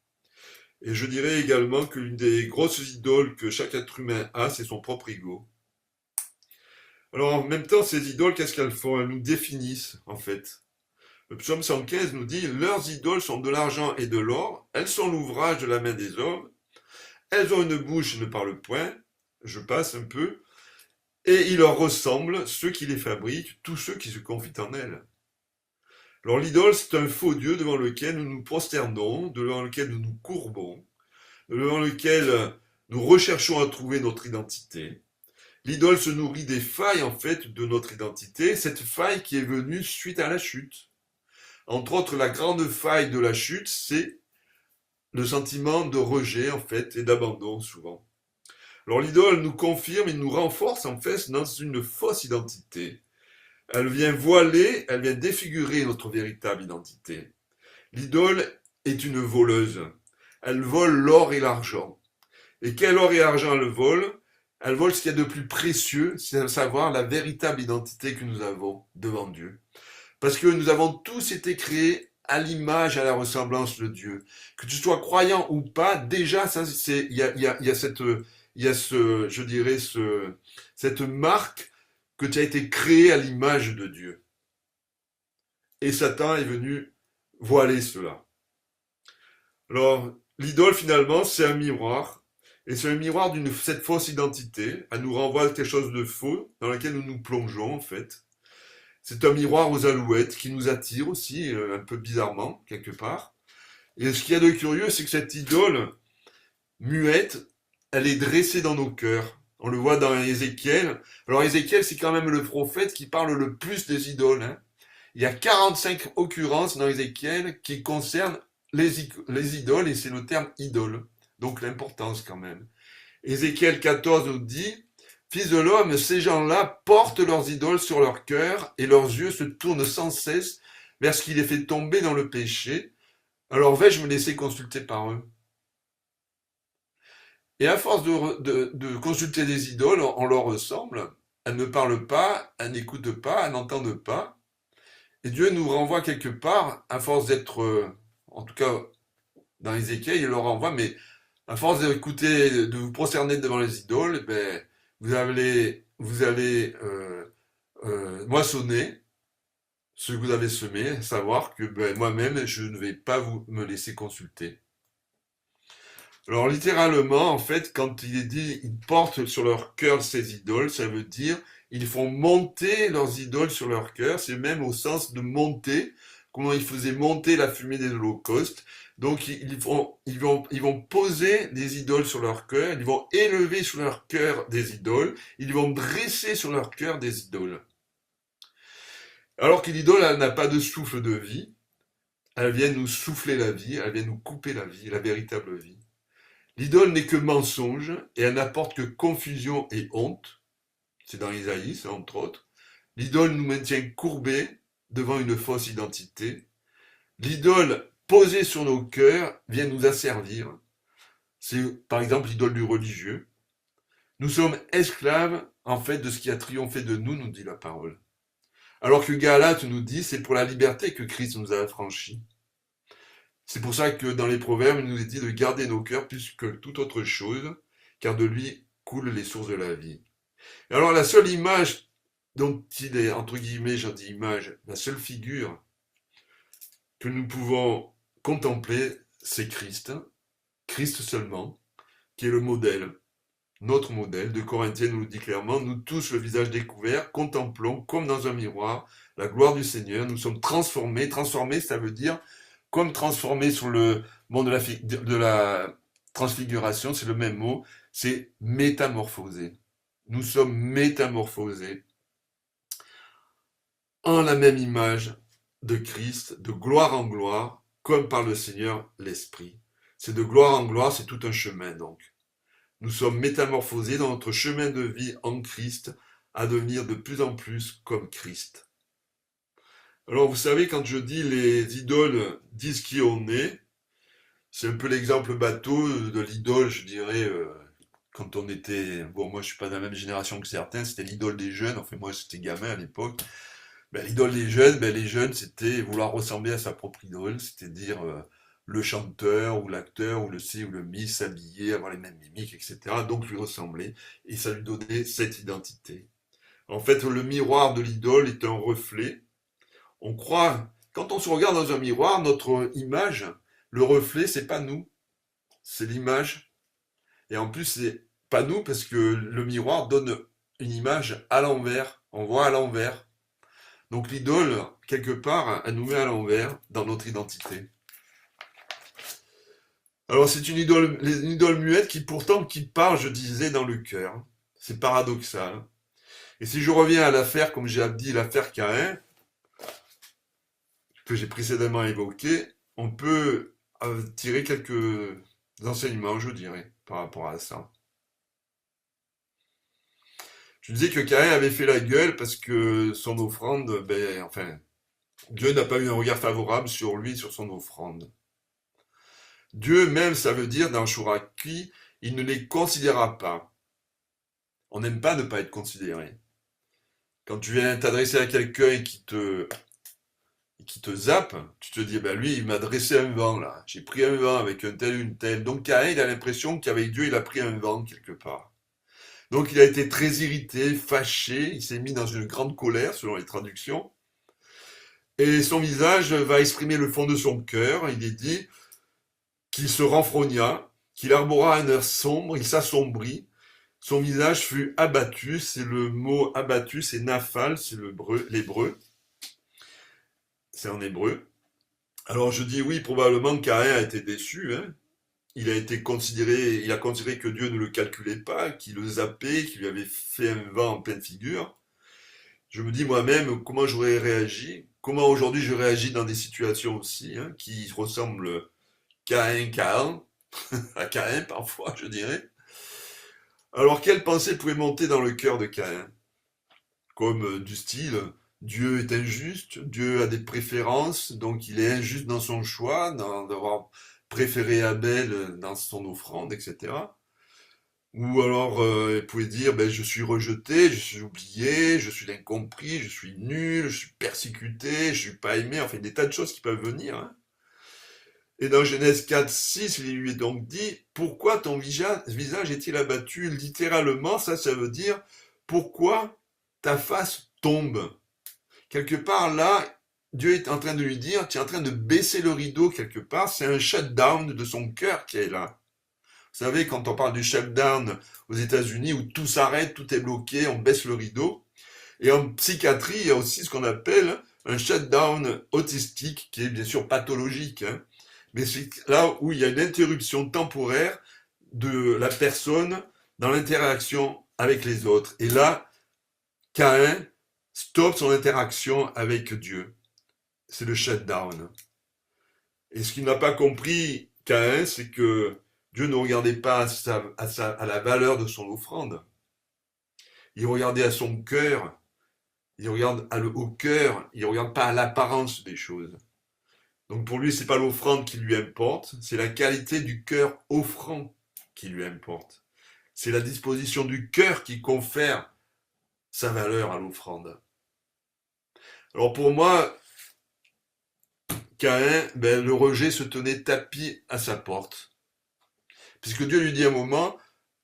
S8: Et je dirais également que l'une des grosses idoles que chaque être humain a, c'est son propre ego. Alors en même temps, ces idoles, qu'est-ce qu'elles font? Elles nous définissent, en fait. Le psaume 115 nous dit, leurs idoles sont de l'argent et de l'or, elles sont l'ouvrage de la main des hommes, elles ont une bouche et ne parlent point, je passe un peu, et ils leur ressemblent, ceux qui les fabriquent, tous ceux qui se confient en elles. Alors l'idole, c'est un faux Dieu devant lequel nous nous prosternons, devant lequel nous nous courbons, devant lequel nous recherchons à trouver notre identité. L'idole se nourrit des failles, en fait, de notre identité, cette faille qui est venue suite à la chute. Entre autres, la grande faille de la chute, c'est le sentiment de rejet, en fait, et d'abandon, souvent. Alors l'idole nous confirme et nous renforce, en fait, dans une fausse identité. Elle vient voiler, elle vient défigurer notre véritable identité. L'idole est une voleuse. Elle vole l'or et l'argent. Et quel or et argent elle vole? Elle vole ce qu'il y a de plus précieux, c'est à savoir la véritable identité que nous avons devant Dieu. Parce que nous avons tous été créés à l'image, à la ressemblance de Dieu. Que tu sois croyant ou pas, déjà, il y a cette marque que tu as été créé à l'image de Dieu. Et Satan est venu voiler cela. Alors, l'idole, finalement, c'est un miroir. Et c'est un miroir d'une cette fausse identité. Elle nous renvoie à quelque chose de faux, dans lequel nous nous plongeons, en fait. C'est un miroir aux alouettes qui nous attire aussi, un peu bizarrement, quelque part. Et ce qu'il y a de curieux, c'est que cette idole muette, elle est dressée dans nos cœurs. On le voit dans Ézéchiel. Alors Ézéchiel, c'est quand même le prophète qui parle le plus des idoles. Hein. Il y a 45 occurrences dans Ézéchiel qui concernent les idoles, et c'est le terme idole. Donc l'importance quand même. Ézéchiel 14 nous dit, « Fils de l'homme, ces gens-là portent leurs idoles sur leur cœur et leurs yeux se tournent sans cesse vers ce qui les fait tomber dans le péché. Alors vais-je me laisser consulter par eux ?» Et à force de consulter des idoles, on leur ressemble. Elles ne parlent pas, elles n'écoutent pas, elles n'entendent pas. Et Dieu nous renvoie quelque part, à force d'être, en tout cas dans Ézéchiel, il leur renvoie, mais à force d'écouter, de vous prosterner devant les idoles, ben, vous allez moissonner ce que vous avez semé, savoir que ben, moi-même, je ne vais pas me laisser consulter. Alors littéralement, en fait, quand il est dit ils portent sur leur cœur ces idoles, ça veut dire ils font monter leurs idoles sur leur cœur, c'est même au sens de monter, comment ils faisaient monter la fumée des holocaustes. Donc ils vont poser des idoles sur leur cœur, ils vont élever sur leur cœur des idoles, ils vont dresser sur leur cœur des idoles. Alors que l'idole, elle n'a pas de souffle de vie, elle vient nous souffler la vie, elle vient nous couper la vie, la véritable vie. L'idole n'est que mensonge et elle n'apporte que confusion et honte. C'est dans Isaïe, c'est entre autres. L'idole nous maintient courbés devant une fausse identité. L'idole posée sur nos cœurs vient nous asservir. C'est par exemple l'idole du religieux. Nous sommes esclaves en fait de ce qui a triomphé de nous, nous dit la parole. Alors que Galates nous dit c'est pour la liberté que Christ nous a affranchis. C'est pour ça que dans les Proverbes, il nous est dit de garder nos cœurs plus que toute autre chose, car de lui coulent les sources de la vie. Et alors la seule image dont il est, entre guillemets, j'en dis image, la seule figure que nous pouvons contempler, c'est Christ. Christ seulement, qui est le modèle, notre modèle. De Corinthiens nous le dit clairement, nous tous, le visage découvert, contemplons comme dans un miroir la gloire du Seigneur. Nous sommes transformés. Transformés, ça veut dire comme transformé sur le monde de la transfiguration, c'est le même mot, c'est métamorphosé. Nous sommes métamorphosés en la même image de Christ, de gloire en gloire, comme par le Seigneur l'Esprit. C'est de gloire en gloire, c'est tout un chemin donc. Nous sommes métamorphosés dans notre chemin de vie en Christ à devenir de plus en plus comme Christ. Alors vous savez, quand je dis les idoles disent qui on est, c'est un peu l'exemple bateau de l'idole, je dirais, quand on était... Bon, moi je suis pas de la même génération que certains, c'était l'idole des jeunes, enfin moi j'étais gamin à l'époque. Ben, l'idole des jeunes, les jeunes c'était vouloir ressembler à sa propre idole, c'est-à-dire le chanteur ou l'acteur ou le ci ou le mi, s'habiller, avoir les mêmes mimiques, etc. Donc lui ressembler, et ça lui donnait cette identité. En fait, le miroir de l'idole est un reflet. On croit, quand on se regarde dans un miroir, notre image, le reflet, c'est pas nous, c'est l'image. Et en plus, c'est pas nous parce que le miroir donne une image à l'envers. On voit à l'envers. Donc l'idole, quelque part, elle nous met à l'envers dans notre identité. Alors c'est une idole muette qui parle, je disais, dans le cœur. C'est paradoxal. Et si je reviens à l'affaire, comme j'ai dit, l'affaire Caïn, que j'ai précédemment évoquée, on peut tirer quelques enseignements, je dirais, par rapport à ça. Je disais que Caïn avait fait la gueule parce que son offrande, Dieu n'a pas eu un regard favorable sur lui, sur son offrande. Dieu même, ça veut dire dans Chouraki, il ne les considéra pas. On n'aime pas ne pas être considéré. Quand tu viens t'adresser à quelqu'un qui te zappe, tu te dis, lui, il m'a dressé un vent, là. J'ai pris un vent avec un tel, une telle. Donc Caïn, il a l'impression qu'avec Dieu, il a pris un vent quelque part. Donc il a été très irrité, fâché, il s'est mis dans une grande colère, selon les traductions. Et son visage va exprimer le fond de son cœur. Il est dit qu'il se renfrogna, qu'il arbora un air sombre, il s'assombrit. Son visage fut abattu, c'est le mot abattu, c'est naphal, c'est l'hébreu. C'est en hébreu. Alors je dis oui, probablement Caïn a été déçu. Il a considéré que Dieu ne le calculait pas, qu'il le zappait, qu'il lui avait fait un vent en pleine figure. Je me dis moi-même comment j'aurais réagi, comment aujourd'hui je réagis dans des situations aussi, qui ressemblent Caïn, à Caïn parfois, je dirais. Alors quelle pensée pouvait monter dans le cœur de Caïn? Comme du style, Dieu est injuste, Dieu a des préférences, donc il est injuste dans son choix, d'avoir préféré Abel dans son offrande, etc. Ou alors, il pouvait dire, je suis rejeté, je suis oublié, je suis l'incompris, je suis nul, je suis persécuté, je suis pas aimé, enfin des tas de choses qui peuvent venir. Et dans Genèse 4, 6, il lui est donc dit, pourquoi ton visage est-il abattu? Littéralement, ça veut dire, pourquoi ta face tombe? Quelque part là, Dieu est en train de lui dire, tu es en train de baisser le rideau quelque part, c'est un shutdown de son cœur qui est là. Vous savez, quand on parle du shutdown aux États-Unis où tout s'arrête, tout est bloqué, on baisse le rideau. Et en psychiatrie, il y a aussi ce qu'on appelle un shutdown autistique qui est bien sûr pathologique. Mais c'est là où il y a une interruption temporaire de la personne dans l'interaction avec les autres. Et là, Caïn stoppe son interaction avec Dieu. C'est le shutdown. Et ce qu'il n'a pas compris, Caïn, c'est que Dieu ne regardait pas à la valeur de son offrande. Il regardait à son cœur. Il regarde au cœur. Il ne regarde pas à l'apparence des choses. Donc pour lui, c'est pas l'offrande qui lui importe, c'est la qualité du cœur offrant qui lui importe. C'est la disposition du cœur qui confère sa valeur à l'offrande. Alors pour moi, Caïn, le rejet se tenait tapis à sa porte. Puisque Dieu lui dit à un moment,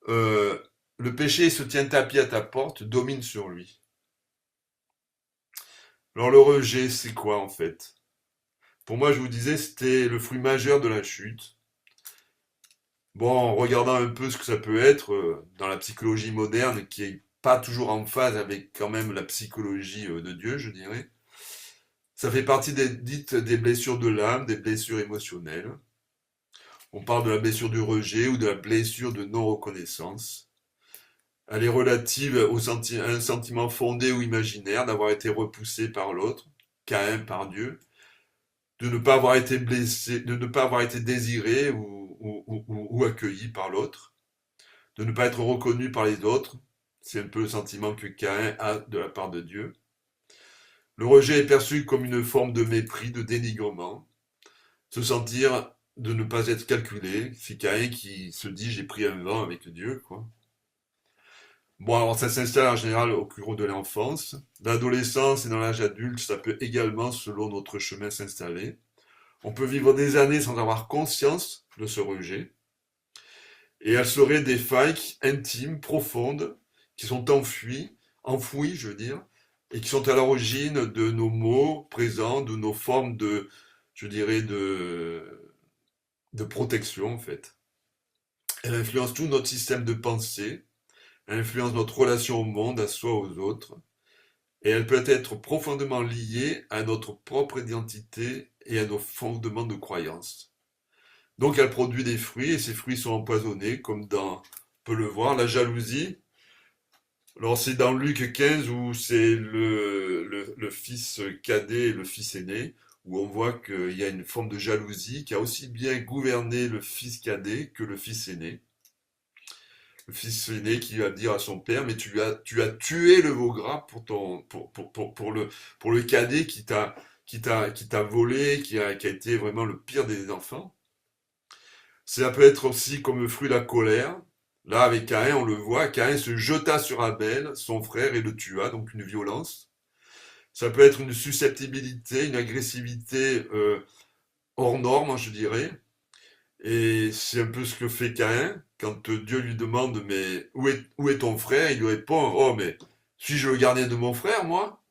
S8: le péché se tient tapis à ta porte, domine sur lui. Alors le rejet, c'est quoi en fait? Pour moi, je vous disais, c'était le fruit majeur de la chute. Bon, en regardant un peu ce que ça peut être dans la psychologie moderne, qui est pas toujours en phase avec quand même la psychologie de Dieu, je dirais, ça fait partie des blessures de l'âme, des blessures émotionnelles. On parle de la blessure du rejet ou de la blessure de non-reconnaissance. Elle est relative à un sentiment fondé ou imaginaire d'avoir été repoussé par l'autre, Caïn par Dieu, de ne pas avoir été blessé, de ne pas avoir été désiré ou accueilli par l'autre, de ne pas être reconnu par les autres. C'est un peu le sentiment que Caïn a de la part de Dieu. Le rejet est perçu comme une forme de mépris, de dénigrement. Se sentir de ne pas être calculé. C'est Caïn qui se dit j'ai pris un vent avec Dieu, quoi. Bon, alors ça s'installe en général au cours de l'enfance. Dans l'adolescence et dans l'âge adulte, ça peut également, selon notre chemin, s'installer. On peut vivre des années sans avoir conscience de ce rejet. Et elles seraient des failles intimes, profondes, qui sont enfouies enfouis, je veux dire, et qui sont à l'origine de nos maux présents, de nos formes de, je dirais, de protection, en fait. Elle influence tout notre système de pensée, elle influence notre relation au monde, à soi, aux autres, et elle peut être profondément liée à notre propre identité et à nos fondements de croyance. Donc elle produit des fruits, et ces fruits sont empoisonnés, comme on peut le voir, la jalousie. Alors c'est dans Luc 15 où c'est le fils cadet et le fils aîné, où on voit qu'il y a une forme de jalousie qui a aussi bien gouverné le fils cadet que le fils aîné. Le fils aîné qui va dire à son père, mais tu as tué le veau gras pour le cadet qui t'a volé, qui a été vraiment le pire des enfants. Ça peut être aussi comme fruit la colère. Là, avec Caïn, on le voit, Caïn se jeta sur Abel, son frère, et le tua, donc une violence. Ça peut être une susceptibilité, une agressivité hors norme, je dirais. Et c'est un peu ce que fait Caïn quand Dieu lui demande mais où est ton frère? Il lui répond oh mais suis-je le gardien de mon frère moi?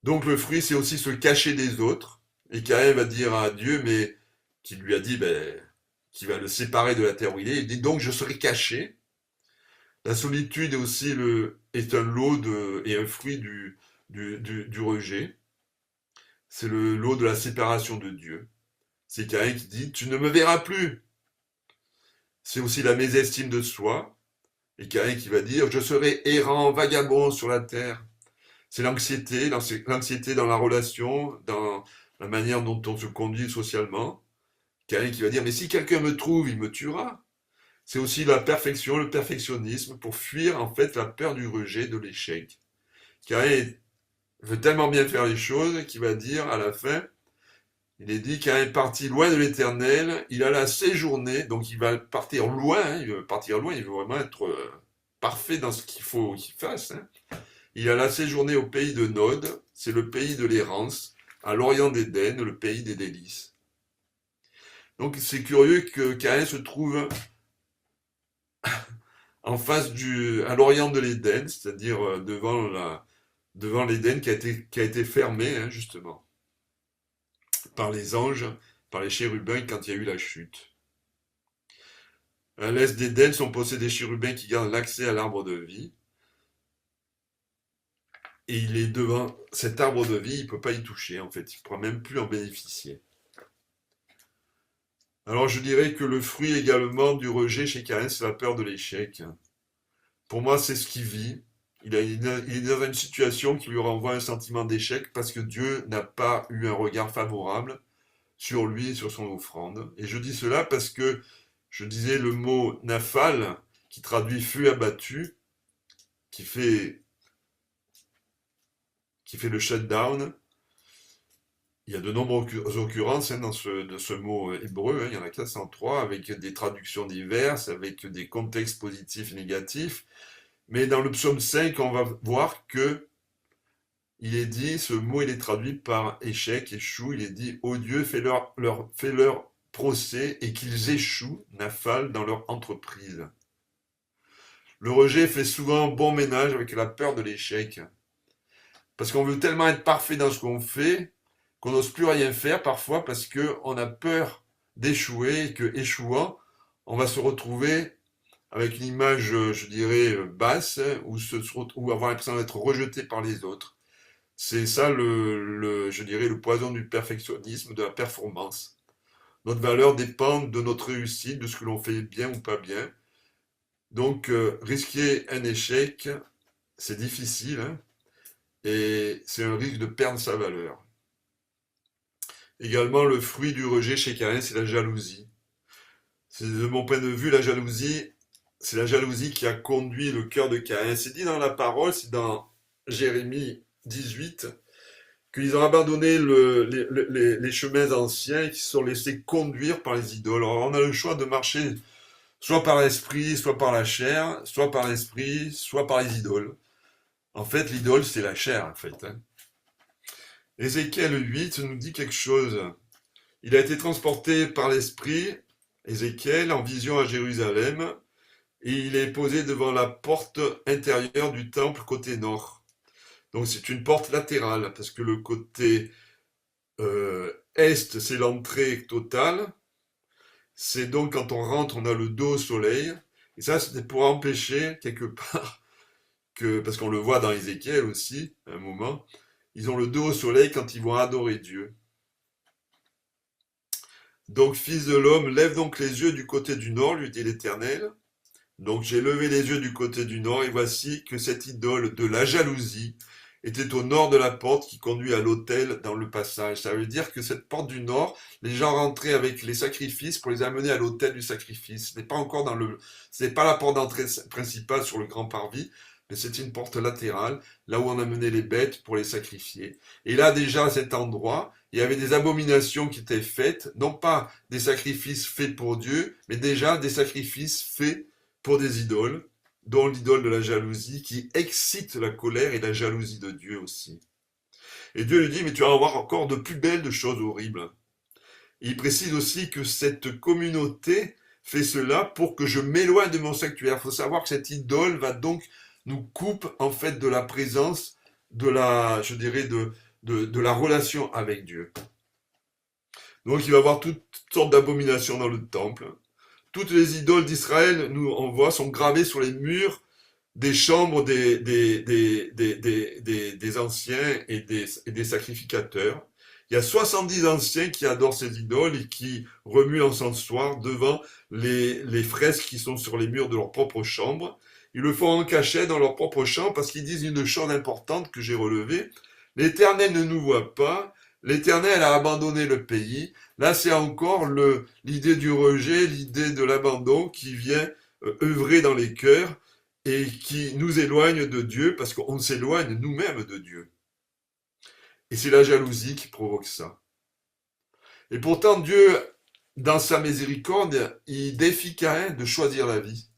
S8: Donc le fruit c'est aussi se cacher des autres. Et Caïn va dire à Dieu mais qui lui a dit qui va le séparer de la terre où il est. Il dit donc je serai caché. La solitude est aussi est un lot et un fruit du rejet. C'est le lot de la séparation de Dieu. C'est Caïn qui dit tu ne me verras plus. C'est aussi la mésestime de soi. Et Caïn qui va dire je serai errant, vagabond sur la terre. C'est l'anxiété dans la relation, dans la manière dont on se conduit socialement. Caïn qui va dire mais si quelqu'un me trouve, il me tuera. C'est aussi la perfection, le perfectionnisme pour fuir en fait la peur du rejet, de l'échec. Caïn veut tellement bien faire les choses qu'il va dire à la fin il est dit qu'un est parti loin de l'Éternel, il alla séjourner, donc il va partir loin, il veut partir loin, il veut vraiment être parfait dans ce qu'il faut qu'il fasse. Il alla séjourner au pays de Nod, c'est le pays de l'errance, à l'orient d'Éden, le pays des délices. Donc c'est curieux que Caïn se trouve en face à l'orient de l'Éden, c'est-à-dire devant l'Éden qui a été fermé, justement par les anges, par les chérubins quand il y a eu la chute. À l'est d'Éden sont posés des chérubins qui gardent l'accès à l'arbre de vie. Et il est devant cet arbre de vie, il ne peut pas y toucher en fait, il ne pourra même plus en bénéficier. Alors je dirais que le fruit également du rejet chez Caïn, c'est la peur de l'échec. Pour moi, c'est ce qu'il vit. Il est dans une situation qui lui renvoie un sentiment d'échec parce que Dieu n'a pas eu un regard favorable sur lui et sur son offrande. Et je dis cela parce que je disais le mot naphal, qui traduit feu abattu, qui fait le shutdown. Il y a de nombreuses occurrences de ce mot hébreu, il y en a 403, avec des traductions diverses, avec des contextes positifs et négatifs. Mais dans le psaume 5, on va voir que il est dit, ce mot il est traduit par échec, échoue, il est dit, ô Dieu, fais-leur procès et qu'ils échouent, naphal, dans leur entreprise. Le rejet fait souvent bon ménage avec la peur de l'échec. Parce qu'on veut tellement être parfait dans ce qu'on fait, qu'on n'ose plus rien faire parfois parce qu'on a peur d'échouer et que, échouant, on va se retrouver avec une image, je dirais, basse, ou avoir l'impression d'être rejeté par les autres. C'est ça, je dirais, le poison du perfectionnisme, de la performance. Notre valeur dépend de notre réussite, de ce que l'on fait bien ou pas bien. Donc, risquer un échec, c'est difficile, hein, et c'est un risque de perdre sa valeur. Également, le fruit du rejet chez Caïn, c'est la jalousie. De mon point de vue, c'est la jalousie qui a conduit le cœur de Caïn. C'est dit dans la parole, c'est dans Jérémie 18, qu'ils ont abandonné les chemins anciens et qu'ils se sont laissés conduire par les idoles. Alors on a le choix de marcher soit par l'esprit, soit par la chair, soit par l'esprit, soit par les idoles. En fait, l'idole, c'est la chair, en fait. Ézéchiel 8 nous dit quelque chose. Il a été transporté par l'esprit, Ézéchiel, en vision à Jérusalem, et il est posé devant la porte intérieure du temple côté nord. Donc c'est une porte latérale, parce que le côté est, c'est l'entrée totale. C'est donc quand on rentre, on a le dos au soleil. Et ça, c'était pour empêcher, quelque part, parce qu'on le voit dans Ézéchiel aussi, à un moment, ils ont le dos au soleil quand ils vont adorer Dieu. Donc, fils de l'homme, lève donc les yeux du côté du nord, lui dit l'Éternel. Donc j'ai levé les yeux du côté du nord, et voici que cette idole de la jalousie était au nord de la porte qui conduit à l'autel dans le passage. Ça veut dire que cette porte du nord, les gens rentraient avec les sacrifices pour les amener à l'autel du sacrifice. Ce n'est pas encore ce n'est pas la porte d'entrée principale sur le grand parvis, mais c'est une porte latérale, là où on amenait les bêtes pour les sacrifier. Et là déjà, à cet endroit, il y avait des abominations qui étaient faites, non pas des sacrifices faits pour Dieu, mais déjà des sacrifices faits pour des idoles, dont l'idole de la jalousie, qui excite la colère et la jalousie de Dieu aussi. Et Dieu lui dit, mais tu vas avoir encore de plus belles choses horribles. Et il précise aussi que cette communauté fait cela pour que je m'éloigne de mon sanctuaire. Il faut savoir que cette idole va donc nous coupe en fait de la présence, de la, je dirais, de la relation avec Dieu. Donc il va y avoir toutes sortes d'abominations dans le temple. Toutes les idoles d'Israël, nous on voit, sont gravées sur les murs des chambres des anciens et des sacrificateurs. Il y a 70 anciens qui adorent ces idoles et qui remuent l'encensoir devant les fresques qui sont sur les murs de leur propre chambre. Ils le font en cachette dans leur propre chambre parce qu'ils disent une chose importante que j'ai relevée. L'Éternel ne nous voit pas. L'Éternel a abandonné le pays. Là, c'est encore l'idée du rejet, l'idée de l'abandon qui vient œuvrer dans les cœurs et qui nous éloigne de Dieu parce qu'on s'éloigne nous-mêmes de Dieu. Et c'est la jalousie qui provoque ça. Et pourtant, Dieu, dans sa miséricorde, il défie Caïn de choisir la vie.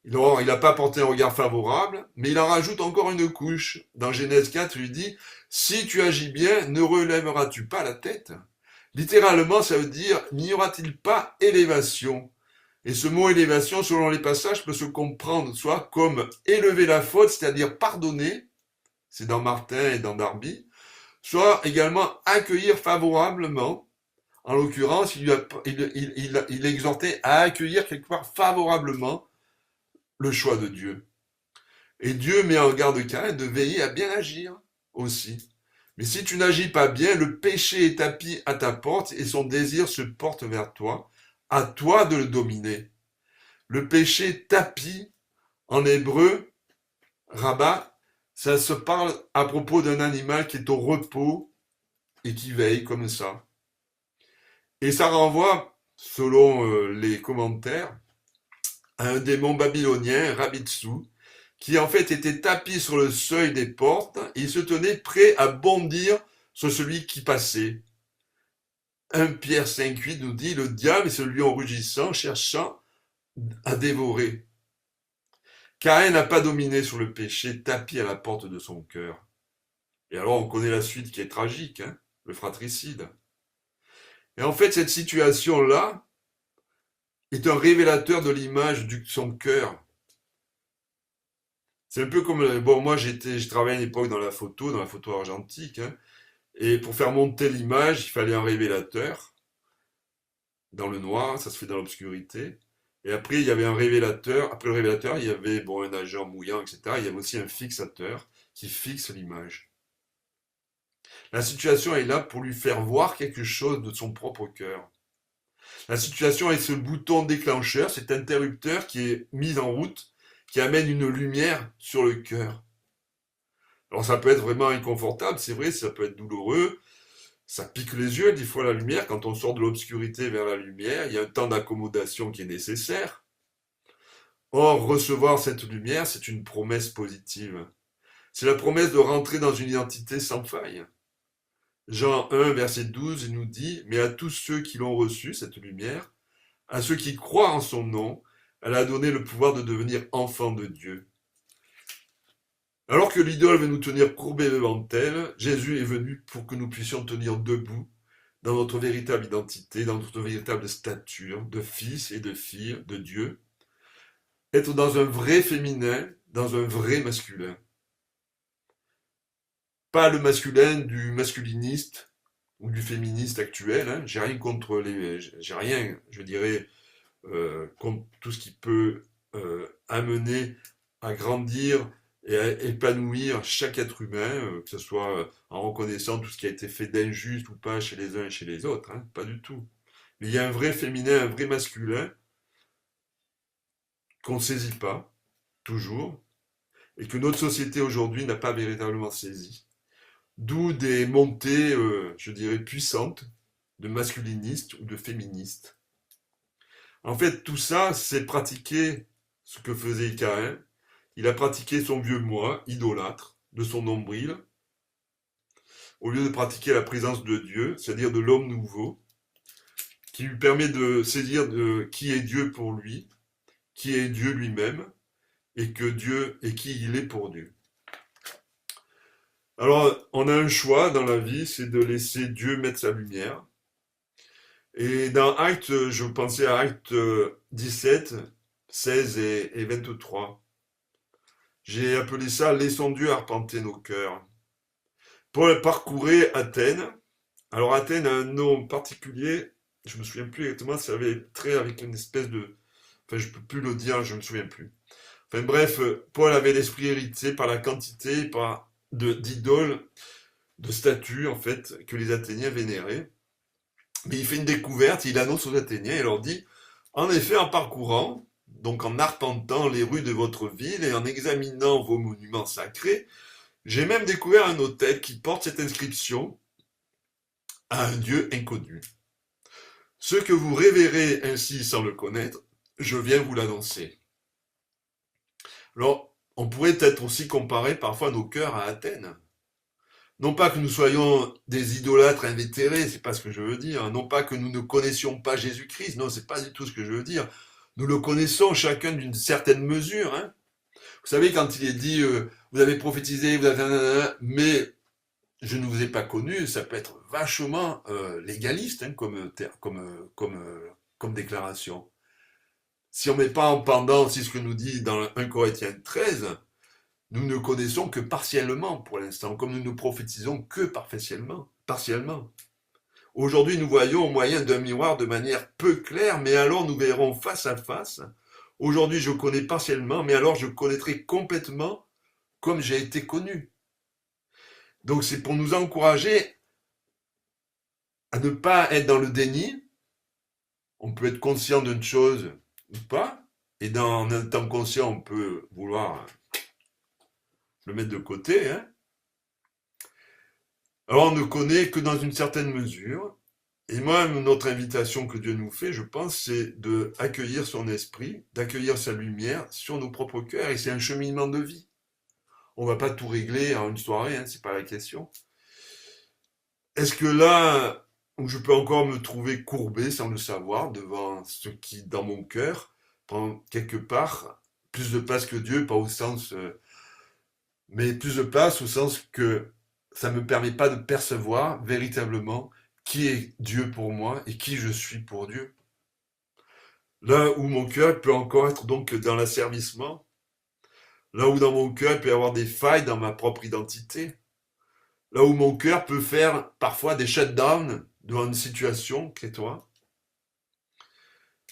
S8: Il n'a pas porté un regard favorable, mais il en rajoute encore une couche. Dans Genèse 4, il lui dit « Si tu agis bien, ne relèveras-tu pas la tête ?» Littéralement, ça veut dire « N'y aura-t-il pas élévation ?» Et ce mot élévation, selon les passages, peut se comprendre soit comme élever la faute, c'est-à-dire pardonner, c'est dans Martin et dans Darby, soit également accueillir favorablement. En l'occurrence, il exhortait à accueillir quelque part favorablement le choix de Dieu. Et Dieu met en garde Caïn de veiller à bien agir aussi. Mais si tu n'agis pas bien, le péché est tapis à ta porte et son désir se porte vers toi. À toi de le dominer. Le péché tapis, en hébreu, rabat, ça se parle à propos d'un animal qui est au repos et qui veille comme ça. Et ça renvoie, selon les commentaires, à un démon babylonien, Rabitsu, qui en fait était tapis sur le seuil des portes, et il se tenait prêt à bondir sur celui qui passait. 1 Pierre 5,8 nous dit, le diable est celui en rugissant, cherchant à dévorer. Caïn n'a pas dominé sur le péché, tapis à la porte de son cœur. Et alors on connaît la suite qui est tragique, hein, le fratricide. Et en fait cette situation-là est un révélateur de l'image de son cœur. C'est un peu comme, bon moi j'ai travaillé à une époque dans la photo argentique, hein, et pour faire monter l'image, il fallait un révélateur. Dans le noir, ça se fait dans l'obscurité. Et après, il y avait un révélateur. Après le révélateur, il y avait un agent mouillant, etc. Il y avait aussi un fixateur qui fixe l'image. La situation est là pour lui faire voir quelque chose de son propre cœur. La situation est ce bouton déclencheur, cet interrupteur qui est mis en route, qui amène une lumière sur le cœur. Alors ça peut être vraiment inconfortable, c'est vrai, ça peut être douloureux, ça pique les yeux des fois la lumière, quand on sort de l'obscurité vers la lumière, il y a un temps d'accommodation qui est nécessaire. Or, recevoir cette lumière, c'est une promesse positive. C'est la promesse de rentrer dans une identité sans faille. Jean 1, verset 12, il nous dit « Mais à tous ceux qui l'ont reçu, cette lumière, à ceux qui croient en son nom, elle a donné le pouvoir de devenir enfants de Dieu. » Alors que l'idole veut nous tenir courbés devant elle, Jésus est venu pour que nous puissions tenir debout dans notre véritable identité, dans notre véritable stature de fils et de filles de Dieu, être dans un vrai féminin, dans un vrai masculin. Pas le masculin du masculiniste ou du féministe actuel. Hein. J'ai rien contre j'ai rien, je dirais, contre tout ce qui peut amener à grandir et à épanouir chaque être humain, que ce soit en reconnaissant tout ce qui a été fait d'injuste ou pas chez les uns et chez les autres. Hein. Pas du tout. Mais il y a un vrai féminin, un vrai masculin qu'on ne saisit pas, toujours, et que notre société aujourd'hui n'a pas véritablement saisi. D'où des montées, je dirais, puissantes de masculinistes ou de féministes. En fait, tout ça, c'est pratiquer ce que faisait Caïn. Il a pratiqué son vieux moi, idolâtre, de son nombril, au lieu de pratiquer la présence de Dieu, c'est-à-dire de l'homme nouveau, qui lui permet de saisir de qui est Dieu pour lui, qui est Dieu lui-même, et que Dieu est qui il est pour Dieu. Alors, on a un choix dans la vie, c'est de laisser Dieu mettre sa lumière. Et dans Actes, je pensais à Actes 17, 16 et 23. J'ai appelé ça « Laissons Dieu arpenter nos cœurs ». Paul parcourait Athènes. Alors Athènes a un nom particulier, je ne me souviens plus exactement, ça avait trait avec une espèce de... Enfin, je ne peux plus le dire, je ne me souviens plus. Enfin bref, Paul avait l'esprit hérité par la quantité, d'idoles, de statues en fait, que les Athéniens vénéraient. Mais il fait une découverte, il annonce aux Athéniens et leur dit « En effet, en parcourant, donc en arpentant les rues de votre ville et en examinant vos monuments sacrés, j'ai même découvert un autel qui porte cette inscription à un Dieu inconnu. Ce que vous révérez ainsi sans le connaître, je viens vous l'annoncer. » Alors, on pourrait peut-être aussi comparer parfois nos cœurs à Athènes. Non pas que nous soyons des idolâtres invétérés, c'est pas ce que je veux dire. Non pas que nous ne connaissions pas Jésus-Christ, non, c'est pas du tout ce que je veux dire. Nous le connaissons chacun d'une certaine mesure. Hein. Vous savez, quand il est dit, vous avez prophétisé, vous avez... mais je ne vous ai pas connu, ça peut être vachement légaliste hein, comme déclaration. Si on ne met pas en pendant, c'est ce que nous dit dans 1 Corinthiens 13, nous ne connaissons que partiellement pour l'instant, comme nous ne prophétisons que partiellement. Aujourd'hui, nous voyons au moyen d'un miroir de manière peu claire, mais alors nous verrons face à face. Aujourd'hui, je connais partiellement, mais alors je connaîtrai complètement comme j'ai été connu. Donc c'est pour nous encourager à ne pas être dans le déni. On peut être conscient d'une chose ou pas, et dans un temps conscient, on peut vouloir le mettre de côté. Hein. Alors on ne connaît que dans une certaine mesure. Et moi, notre invitation que Dieu nous fait, je pense, c'est d'accueillir son esprit, d'accueillir sa lumière sur nos propres cœurs. Et c'est un cheminement de vie. On ne va pas tout régler en une soirée, hein, c'est pas la question. Est-ce que là, où je peux encore me trouver courbé sans le savoir, devant ce qui, dans mon cœur, prend quelque part plus de place que Dieu, pas au sens... mais plus de place au sens que ça ne me permet pas de percevoir véritablement qui est Dieu pour moi et qui je suis pour Dieu. Là où mon cœur peut encore être donc dans l'asservissement, là où dans mon cœur il peut y avoir des failles dans ma propre identité, là où mon cœur peut faire parfois des shutdowns devant une situation, crée-toi.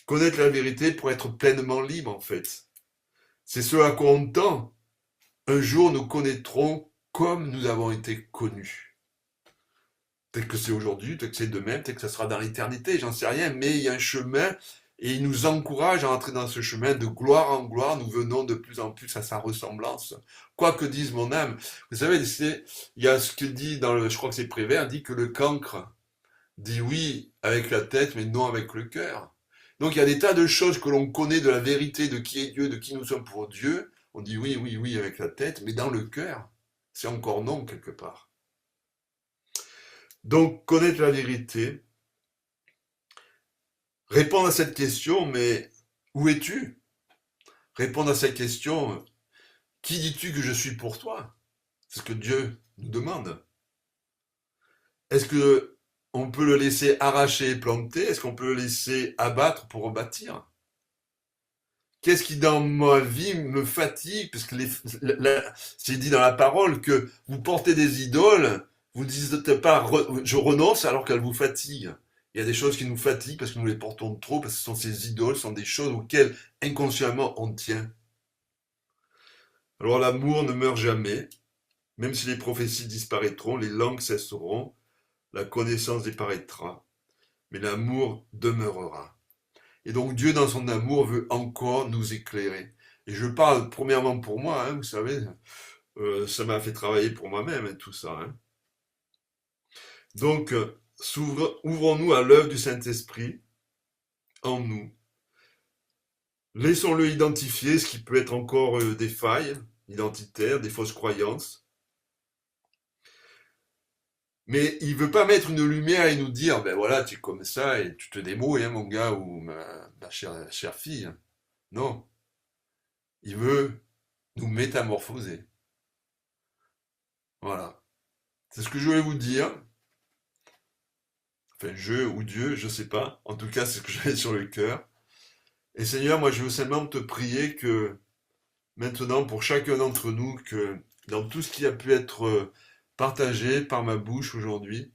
S8: Connaître la vérité pour être pleinement libre en fait. C'est ce à quoi on tend. Un jour nous connaîtrons comme nous avons été connus. Peut-être que c'est aujourd'hui, peut-être que c'est demain, peut-être que ça sera dans l'éternité, j'en sais rien, mais il y a un chemin et il nous encourage à entrer dans ce chemin de gloire en gloire, nous venons de plus en plus à sa ressemblance. Quoi que dise mon âme. Vous savez, il y a ce que dit je crois que c'est Prévert, dit que le cancre dit oui avec la tête, mais non avec le cœur. Donc il y a des tas de choses que l'on connaît de la vérité, de qui est Dieu, de qui nous sommes pour Dieu. On dit oui, oui, oui avec la tête, mais dans le cœur, c'est encore non quelque part. Donc, connaître la vérité, répondre à cette question, mais où es-tu? Répondre à cette question, qui dis-tu que je suis pour toi? C'est ce que Dieu nous demande. Est-ce que on peut le laisser arracher et planter? Est-ce qu'on peut le laisser abattre pour rebâtir? qu'est-ce qui dans ma vie me fatigue, parce que c'est dit dans la parole que vous portez des idoles, vous ne dites pas je renonce alors qu'elles vous fatiguent. Il y a des choses qui nous fatiguent parce que nous les portons trop, parce que ce sont ces idoles, ce sont des choses auxquelles inconsciemment on tient. Alors l'amour ne meurt jamais, même si les prophéties disparaîtront, les langues cesseront, la connaissance disparaîtra, mais l'amour demeurera. Et donc Dieu, dans son amour, veut encore nous éclairer. Et je parle premièrement pour moi, hein, vous savez, ça m'a fait travailler pour moi-même, hein, tout ça. Hein. Donc, ouvrons-nous à l'œuvre du Saint-Esprit en nous. Laissons-le identifier ce qui peut être encore des failles identitaires, des fausses croyances. Mais il veut pas mettre une lumière et nous dire, ben voilà, tu es comme ça et tu te débrouilles, hein, mon gars ou ma chère fille. Non. Il veut nous métamorphoser. Voilà. C'est ce que je voulais vous dire. Enfin, je ou Dieu, je sais pas. En tout cas, c'est ce que j'avais sur le cœur. Et Seigneur, moi, je veux simplement te prier que maintenant, pour chacun d'entre nous, que dans tout ce qui a pu être partagé par ma bouche aujourd'hui,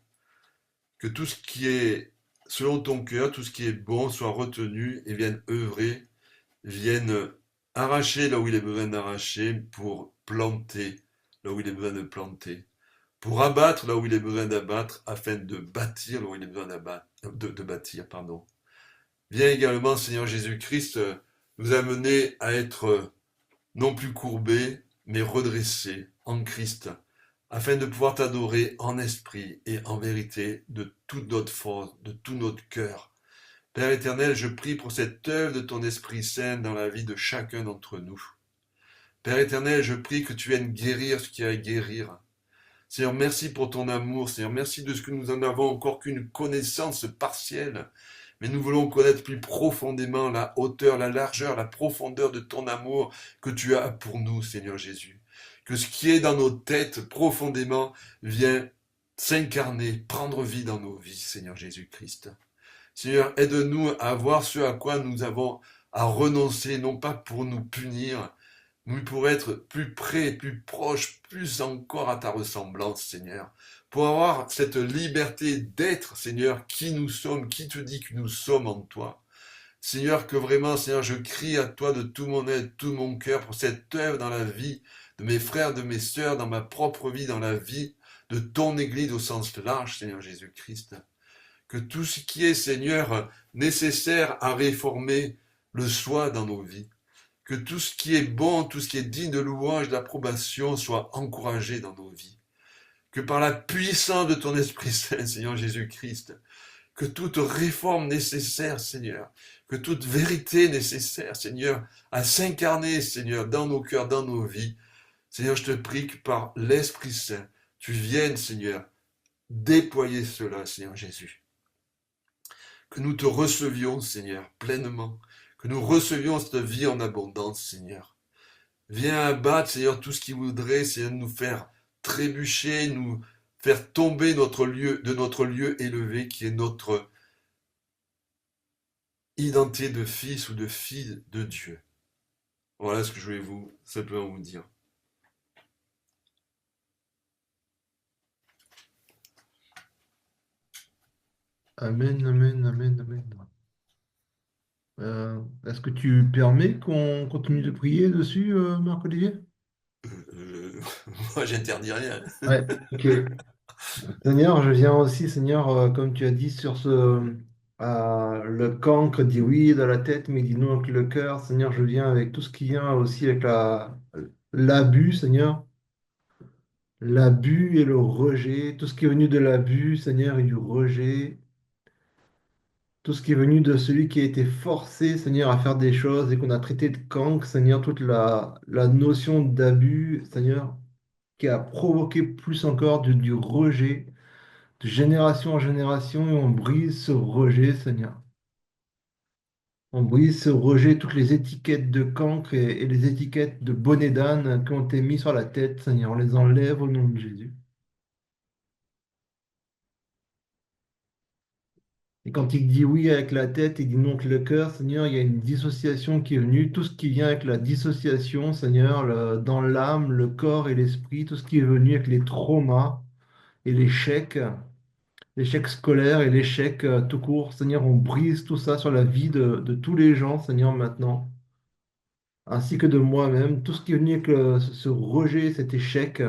S8: que tout ce qui est selon ton cœur, tout ce qui est bon soit retenu et vienne œuvrer, vienne arracher là où il est besoin d'arracher pour planter là où il est besoin de planter, pour abattre là où il est besoin d'abattre afin de bâtir là où il est besoin de bâtir, pardon. Viens également, Seigneur Jésus-Christ, nous amener à être non plus courbés, mais redressés en Christ, afin de pouvoir t'adorer en esprit et en vérité de toute notre force, de tout notre cœur. Père éternel, je prie pour cette œuvre de ton Esprit Saint dans la vie de chacun d'entre nous. Père éternel, je prie que tu viennes guérir ce qui a à guérir. Seigneur, merci pour ton amour. Seigneur, merci de ce que nous en avons encore qu'une connaissance partielle. Mais nous voulons connaître plus profondément la hauteur, la largeur, la profondeur de ton amour que tu as pour nous, Seigneur Jésus. Que ce qui est dans nos têtes profondément vient s'incarner, prendre vie dans nos vies, Seigneur Jésus-Christ. Seigneur, aide-nous à voir ce à quoi nous avons à renoncer, non pas pour nous punir, mais pour être plus près, plus proche, plus encore à ta ressemblance, Seigneur. Pour avoir cette liberté d'être, Seigneur, qui nous sommes, qui te dit que nous sommes en toi. Seigneur, que vraiment, Seigneur, je crie à toi de tout mon être, tout mon cœur pour cette œuvre dans la vie de mes frères, de mes sœurs, dans ma propre vie, dans la vie de ton Église au sens large, Seigneur Jésus-Christ. Que tout ce qui est, Seigneur, nécessaire à réformer le soit dans nos vies. Que tout ce qui est bon, tout ce qui est digne de louange, d'approbation soit encouragé dans nos vies. Que par la puissance de ton Esprit Saint, Seigneur Jésus-Christ, que toute réforme nécessaire, Seigneur, que toute vérité nécessaire, Seigneur, à s'incarner, Seigneur, dans nos cœurs, dans nos vies, Seigneur, je te prie que par l'Esprit Saint, tu viennes, Seigneur, déployer cela, Seigneur Jésus. Que nous te recevions, Seigneur, pleinement, que nous recevions cette vie en abondance, Seigneur. Viens abattre, Seigneur, tout ce qui voudrait, Seigneur, nous faire trébucher, nous faire tomber de notre lieu élevé qui est notre identité de fils ou de fille de Dieu. Voilà ce que je voulais simplement vous dire.
S1: Amen, amen, amen, amen. Est-ce que tu permets qu'on continue de prier dessus, Marc-Olivier?
S8: Moi, j'interdis rien.
S1: Ouais, ok. Seigneur, je viens aussi, Seigneur, comme tu as dit sur le cancre dit oui dans la tête, mais il dit non avec le cœur. Seigneur, je viens avec tout ce qui vient aussi avec l'abus, Seigneur. L'abus et le rejet, tout ce qui est venu de l'abus, Seigneur, et du rejet. Tout ce qui est venu de celui qui a été forcé, Seigneur, à faire des choses et qu'on a traité de cancre, Seigneur, toute la notion d'abus, Seigneur, qui a provoqué plus encore du rejet, de génération en génération, et on brise ce rejet, Seigneur. On brise ce rejet, toutes les étiquettes de cancre et les étiquettes de bonnet d'âne qui ont été mis sur la tête, Seigneur. On les enlève au nom de Jésus. Et quand il dit oui avec la tête, il dit non avec le cœur, Seigneur, il y a une dissociation qui est venue. Tout ce qui vient avec la dissociation, Seigneur, dans l'âme, le corps et l'esprit, tout ce qui est venu avec les traumas et l'échec scolaire et l'échec tout court, Seigneur, on brise tout ça sur la vie de tous les gens, Seigneur, maintenant, ainsi que de moi-même. Tout ce qui est venu avec ce rejet, cet échec,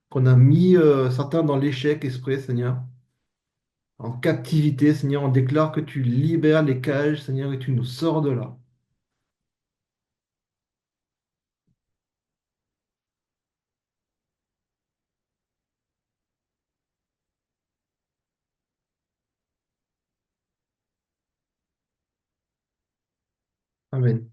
S1: qu'on a mis certains dans l'échec exprès, Seigneur. En captivité, Seigneur, on déclare que tu libères les cages, Seigneur, et tu nous sors de là. Amen.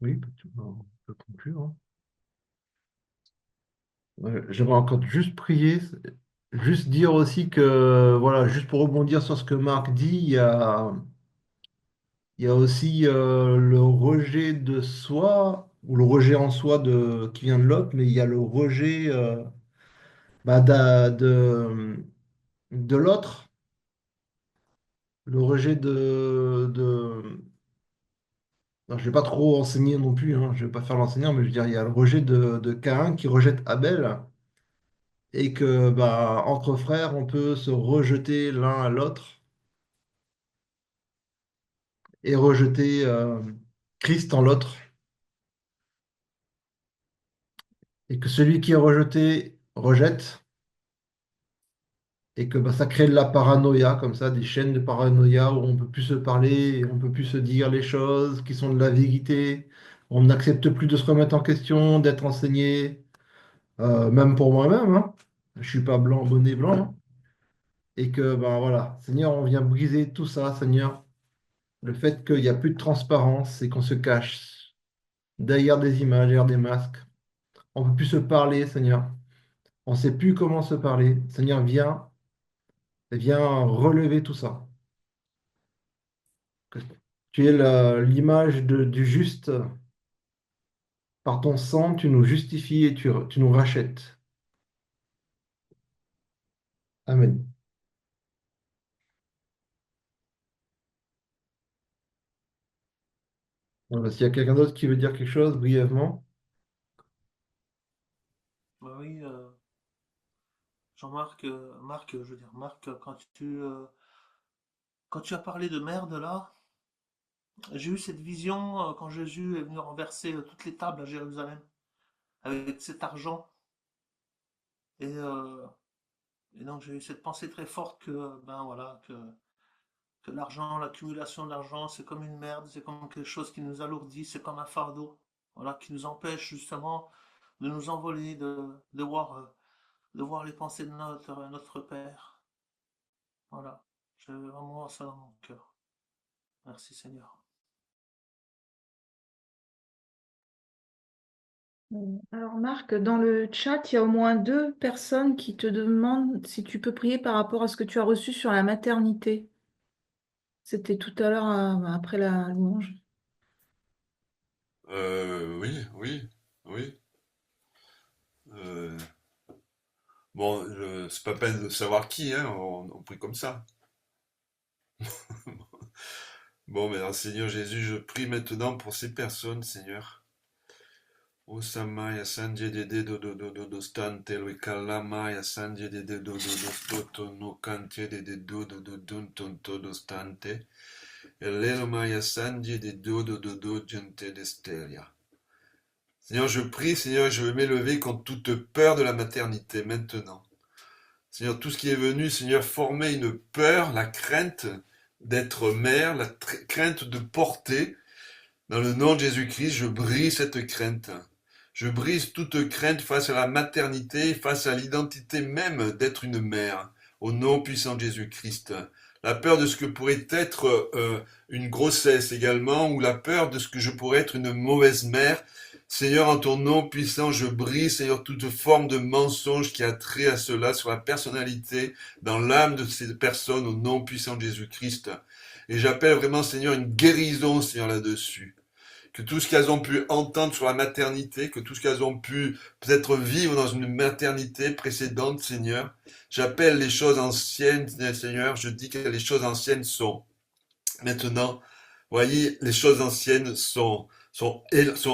S1: Oui, on peut conclure, hein. Ouais, j'aimerais encore juste prier, juste dire aussi que, voilà, juste pour rebondir sur ce que Marc dit, il y a aussi le rejet de soi, ou le rejet en soi qui vient de l'autre, mais il y a le rejet bah, de l'autre, le rejet non, je ne vais pas trop enseigner non plus, hein, je ne vais pas faire l'enseignant, mais je veux dire, il y a le rejet de Caïn qui rejette Abel, et que bah, entre frères, on peut se rejeter l'un à l'autre et rejeter Christ en l'autre, et que celui qui est rejeté rejette, et que bah, ça crée de la paranoïa, comme ça, des chaînes de paranoïa où on peut plus se parler, et on peut plus se dire les choses qui sont de la vérité, on n'accepte plus de se remettre en question, d'être enseigné, même pour moi-même, hein. Je suis pas blanc, bonnet blanc, hein. Et que, ben voilà, Seigneur, on vient briser tout ça, Seigneur. Le fait qu'il n'y a plus de transparence et qu'on se cache derrière des images, derrière des masques. On ne peut plus se parler, Seigneur. On ne sait plus comment se parler. Seigneur, viens relever tout ça. Que tu es l'image du juste. Par ton sang, tu nous justifies et tu nous rachètes. Amen. Voilà, s'il y a quelqu'un d'autre qui veut dire quelque chose brièvement.
S6: Bah oui, Jean-Marc, Marc, je veux dire, Marc, quand tu as parlé de merde là, j'ai eu cette vision quand Jésus est venu renverser toutes les tables à Jérusalem avec cet argent. Et, euh, et donc j'ai eu cette pensée très forte que, ben voilà, que l'argent, l'accumulation d'argent, c'est comme une merde, c'est comme quelque chose qui nous alourdit, c'est comme un fardeau, voilà, qui nous empêche justement de nous envoler, de voir les pensées de notre Père. Voilà, j'ai vraiment ça dans mon cœur. Merci Seigneur.
S2: Alors Marc, dans le chat, il y a au moins deux personnes qui te demandent si tu peux prier par rapport à ce que tu as reçu sur la maternité. C'était tout à l'heure après la louange.
S8: Oui, oui, oui. Euh, bon, c'est pas peine de savoir qui, hein, on prie comme ça. Bon, mais alors, Seigneur Jésus, je prie maintenant pour ces personnes, Seigneur. Osamaya sanje de de do stante lo kalamaya sanje de do stoto no kante de do dun tonto do stante. Elelo maya sanje de do gente de stelia. Seigneur, je prie, Seigneur, je veux m'élever contre toute peur de la maternité maintenant. Seigneur, tout ce qui est venu, Seigneur, former une peur, la crainte d'être mère, la crainte de porter. Dans le nom de Jésus-Christ, je brise cette crainte. Je brise toute crainte face à la maternité, face à l'identité même d'être une mère. Au nom puissant de Jésus-Christ. La peur de ce que pourrait être une grossesse également, ou la peur de ce que je pourrais être une mauvaise mère. Seigneur, en ton nom puissant, je brise, Seigneur, toute forme de mensonge qui a trait à cela, sur la personnalité, dans l'âme de ces personnes, au nom puissant de Jésus-Christ. Et j'appelle vraiment, Seigneur, une guérison, Seigneur, là-dessus. que tout ce qu'elles ont pu entendre sur la maternité, que tout ce qu'elles ont pu peut-être vivre dans une maternité précédente, Seigneur, j'appelle les choses anciennes, Seigneur, je dis que les choses anciennes sont maintenant, voyez, les choses anciennes sont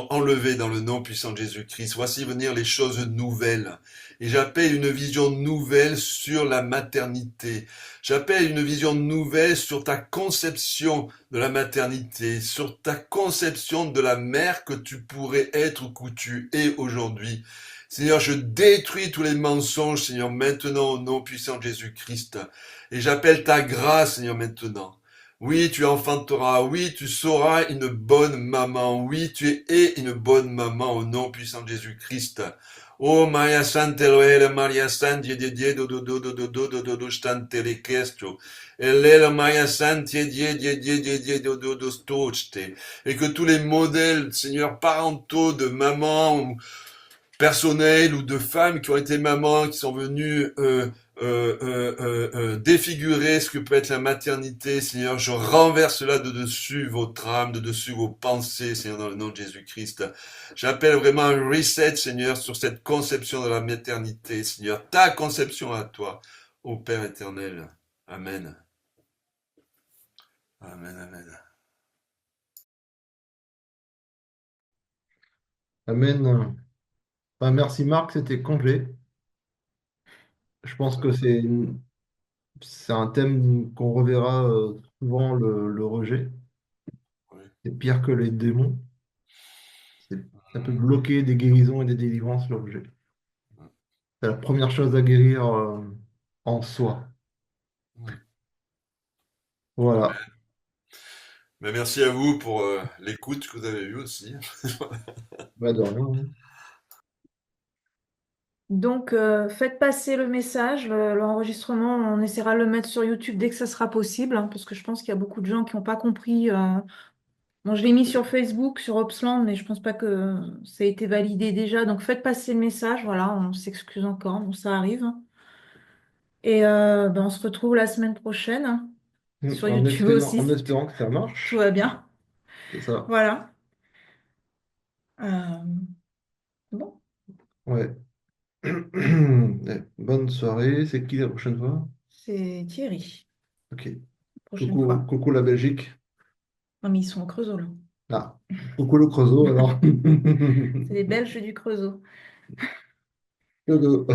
S8: enlevées dans le nom puissant de Jésus-Christ. Voici venir les choses nouvelles. Et j'appelle une vision nouvelle sur la maternité. J'appelle une vision nouvelle sur ta conception de la maternité, sur ta conception de la mère que tu pourrais être ou que tu es aujourd'hui. Seigneur, je détruis tous les mensonges, Seigneur, maintenant au nom puissant de Jésus-Christ. Et j'appelle ta grâce, Seigneur, maintenant. Oui, tu enfanteras. Oui, tu seras une bonne maman. Oui, tu es une bonne maman au nom puissant de Jésus-Christ. Oh, Maria Santa Eloela, Maria Santa Dieu do stantele questo. Elela Maria Santa Dieu do stochte. Et que tous les modèles, Seigneur, parentaux de maman, personnels ou de femmes qui ont été mamans, qui sont venues défigurer ce que peut être la maternité, Seigneur, je renverse cela de dessus votre âme, de dessus vos pensées, Seigneur, dans le nom de Jésus-Christ. J'appelle vraiment un reset, Seigneur, sur cette conception de la maternité, Seigneur, ta conception à toi, ô Père éternel. Amen. Amen, amen.
S1: Amen. Merci Marc, c'était complet. Je pense que c'est un thème qu'on reverra souvent, le rejet.
S8: Oui.
S1: C'est pire que les démons. Ça peut bloquer des guérisons et des délivrances, le rejet. C'est la première chose à guérir en soi. Voilà.
S8: Mais merci à vous pour l'écoute que vous avez eue aussi.
S1: Bah, de rien, hein.
S2: Donc, faites passer le message, l'enregistrement, on essaiera de le mettre sur YouTube dès que ça sera possible, hein, parce que je pense qu'il y a beaucoup de gens qui n'ont pas compris. Bon, je l'ai mis sur Facebook, sur Opsland, mais je pense pas que ça a été validé déjà. Donc, faites passer le message, voilà, on s'excuse encore, bon, ça arrive. Et ben, on se retrouve la semaine prochaine, hein, sur YouTube aussi,
S1: En
S2: si
S1: espérant que ça
S2: tout
S1: marche.
S2: va bien.
S1: C'est ça.
S2: Voilà. Euh, bon,
S1: Ouais. Bonne soirée. C'est qui la prochaine fois?
S2: c'est Thierry,
S1: Ok.
S2: prochaine fois.
S1: Coucou la Belgique.
S2: Non, mais ils sont au Creusot, là.
S1: Ah, coucou le Creusot alors.
S2: C'est les Belges du Creusot.
S1: Coucou.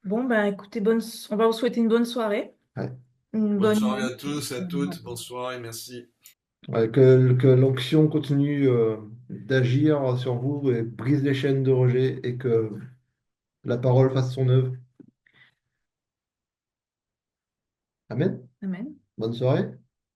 S2: Bon, bah écoutez, on va vous souhaiter une bonne soirée,
S1: Ouais.
S2: une
S8: Bonne
S2: bonne
S8: soirée
S2: nuit.
S8: à tous, à toutes. Bonsoir et merci.
S1: Ouais, que l'onction continue d'agir sur vous et brise les chaînes de rejet et que la parole fasse son œuvre. Amen.
S2: Amen.
S1: Bonne soirée.